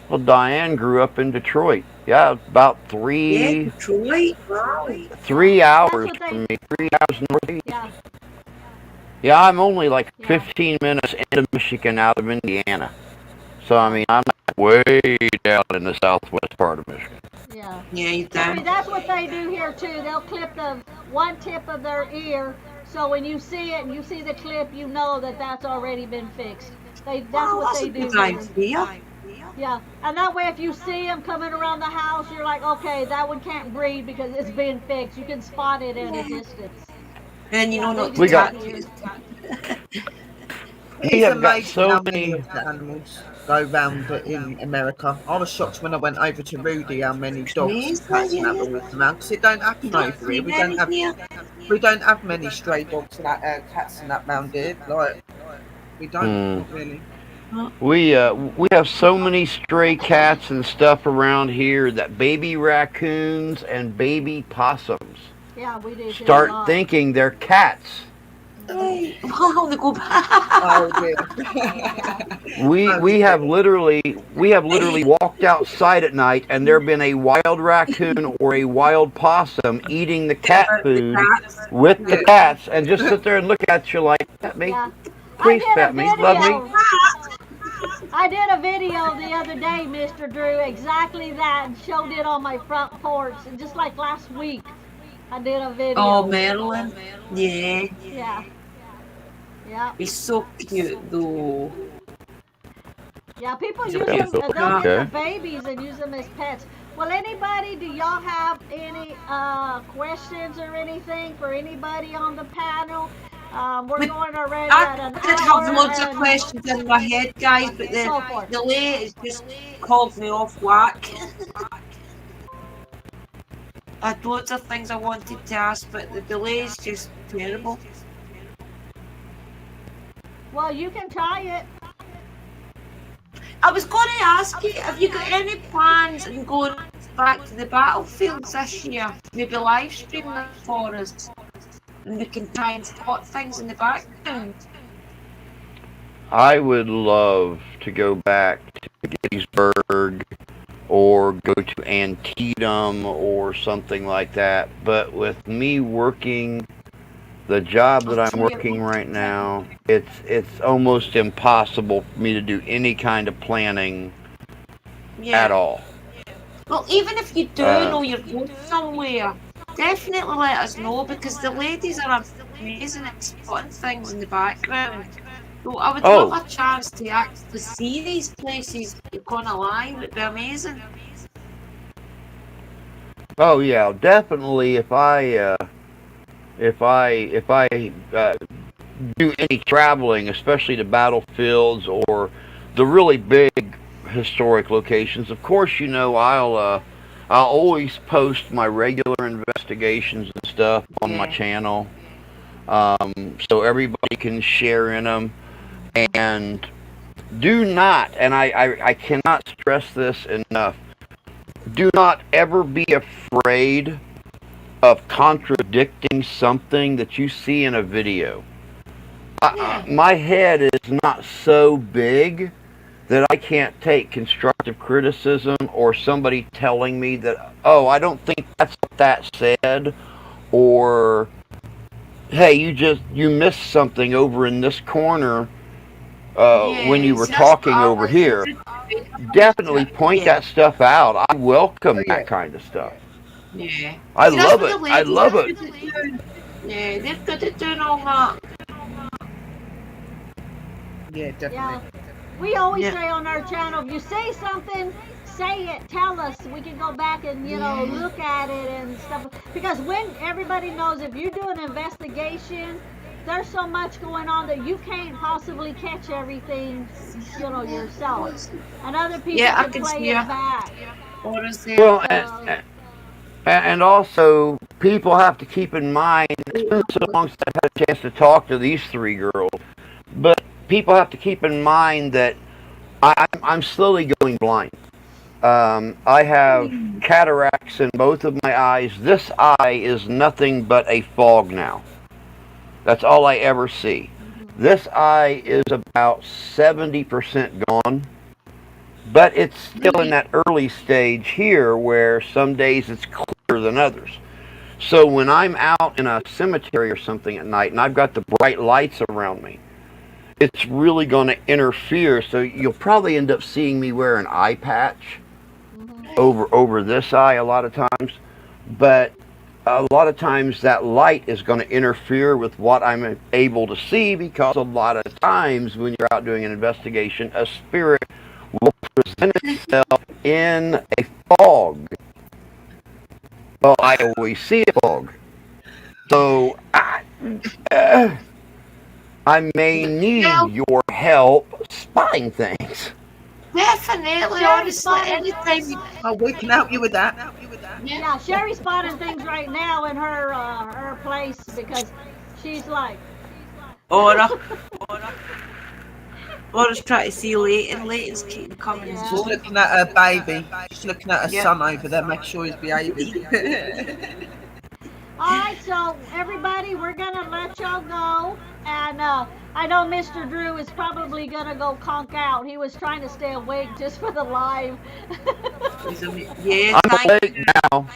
Well, Diane grew up in Detroit. Yeah, about Yeah, three Detroit. Wow. three that's hours what from they, me. 3 hours northeast. yeah, Yeah, I'm only like yeah. 15 minutes into Michigan out of Indiana. So I mean, I'm way down in the southwest part of Michigan. Yeah. Yeah, you See, do. that's what they do here too. They'll clip the one tip of their ear, so when you see it and you see the clip, you know that that's already been fixed. That's Well, what that's a they do good here. idea. Yeah, and that way, if you see them coming around the house, you're like, okay, that one can't breathe because it's been fixed. You can spot it at a Yeah. distance. And then you Yeah, know they not to do We got that touch here. it. we It's have got amazing so how many many. of the animals go round in America. I was shocked when I went over to Rudy how many dogs and Amazing, cats and that yeah. were walking around because it don't You happen don't over see here. many here. We don't have many stray dogs and that, cats and that round here. Like we don't, Hmm. not really. We have so many stray cats and stuff around here that baby raccoons and baby possums Yeah, we do too a start lot. thinking they're cats. Right. Wow, they go back. Oh dear. Yeah. We Oh we dear. have literally walked outside at night and there been a wild raccoon or a wild possum eating the cat The food cats. with the Yeah. cats and just sit there and look at you like, pet me, Yeah. I please did a pet me, love me. video. I did a video the other day, Mr. Drew, exactly that, and showed it on my front porch. And just like last week, I did a Oh, video. Marilyn. Yeah. Yeah. Yeah. He's so cute though. Yeah, people He's use a them, beautiful they'll cat. get Okay. the babies and use them as pets. Well, anybody, do y'all have any questions or anything for anybody on the panel? We're We- going already I at an did hour have loads of and questions in my head, guys, but the go for it. delay has just called me off whack. I had loads of things I wanted to ask, but the delay is just terrible. Well, you can try it. I was going to ask you, have you got any plans on going back to the battlefields this year? Maybe live stream them for us, and we can try and spot things in the background. I would love to go back to Gettysburg or go to Antietam or something like that. But with me working the job that I'm working right now, it's almost impossible for me to do any kind of planning at all. Well, even if you do Uh, know you're going somewhere, definitely let us know because the ladies are amazing at spotting things in the background. So I would Oh. love a chance to actually see these places going alive. It'd be amazing. Oh yeah, definitely. If I do any traveling, especially to battlefields or the really big historic locations, of course, you know, I'll always post my regular investigations and stuff on my Yeah. channel, so everybody can share in them. And do not, and I cannot stress this enough, do not ever be afraid of contradicting something that you see in a video. My head is not so big that I can't take constructive criticism or somebody telling me that, oh, I don't think that's what that said, or hey, you missed something over in this corner when you were see, that's what talking I over like. here. Definitely point Yeah. that stuff out. I welcome Oh, yeah. that kind of stuff. Yeah. I See, that's love what it. the I ladies love are it. good at doing. Yeah, they're good at doing all that. Yeah, definitely. Yeah. We always Yeah. say on our channel, if you say something, say it, tell us. We can go back and, look at it and stuff. Because when everybody knows if you do an investigation, there's so much going on that you can't possibly catch everything, yourself. And other people Yeah, I can can play see it ya. back. Or is there? Well, So, and also people have to keep in mind. It's been so long since I've had a chance to talk to these three girls, but people have to keep in mind that I'm slowly going blind. I have cataracts in both of my eyes. This eye is nothing but a fog now. That's all I ever see. This eye is about 70% gone, but it's still in that early stage here where some days it's clearer than others. So when I'm out in a cemetery or something at night and I've got the bright lights around me, it's really going to interfere. So you'll probably end up seeing me wear an eye patch over this eye a lot of times. But a lot of times that light is going to interfere with what I'm able to see, because a lot of times when you're out doing an investigation, a spirit will present itself in a fog. Well, I always see a fog. So I may need your help spotting things. Definitely, honestly, anytime. Oh, we can help you with that. Yeah, Sherry's spotting things right now in her place because she's like. Ora. Ora's trying to see Leighton. Leighton's keeping coming and She's going. looking at her baby. She's looking at her son over there, make sure he's behaving. Alright, so everybody, we're gonna let y'all go. And I know Mr. Drew is probably gonna go conk out. He was trying to stay awake just for the live. Yeah, I'm awake now.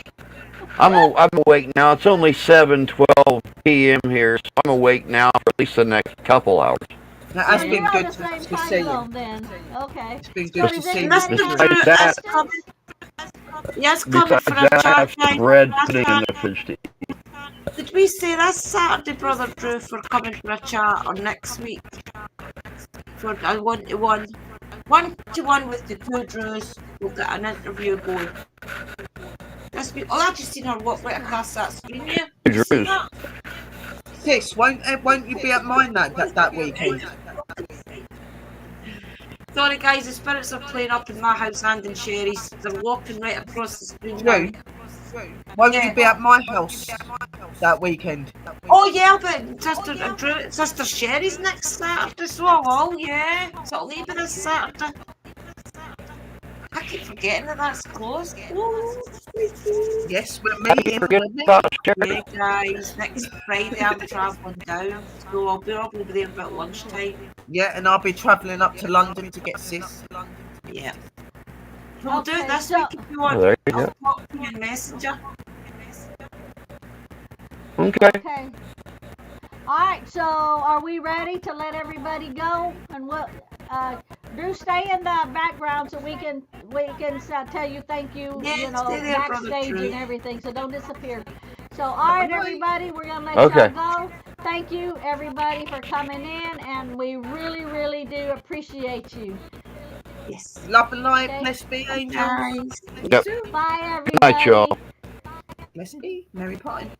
I'm awake now. It's only 7:12 p.m. here, so I'm awake now for at least the next couple hours. That has So been you're on good the same to time see zone you. then. Okay. It's been So good to does see you. anybody Mr. have Drew any is questions? coming. Yes, coming Besides for a that, I have chat. some bread putting in the fridge to eat. Did we say that's Saturday, Brother Drew, for coming for a chat, or next week? For a one-to-one. One-to-one with the two Drews. We'll get an interview going. This week. Oh, I've just seen her walk right across that screen here. You see Drews. that? Sis, won't you be at mine that weekend? Sorry guys, the spirits are playing up in my house and in Sherry's. They're walking right across the screen now. Drew, won't Yeah. you be at my house that weekend? Oh yeah, but Sister Sherry's next Saturday, so I will, yeah. So I'll leave it this Saturday. I keep forgetting that that's close. Ooh. Yes, we're I meeting. forget about Sherry. Yeah, guys, next Friday I'm travelling down, so I'll probably be there about lunchtime. Yeah, and I'll be travelling up to London to get sis. Yeah. We'll do it Okay, this so- week if you want. Oh, there you I'll go. talk to you in Messenger. Okay. Okay. Alright, so are we ready to let everybody go? And we'll Drew, stay in the background so we can tell you thank you, Yeah, you know, stay there, Brother backstage Drew. and everything, so don't disappear. So alright everybody, we're gonna let Okay. y'all go. Thank you everybody for coming in, and we really, really do appreciate you. Yes. Love and light, Okay. blessed be angels. Guys. Yep. Bye everybody. Good night, y'all. Blessed be Mary Poppins.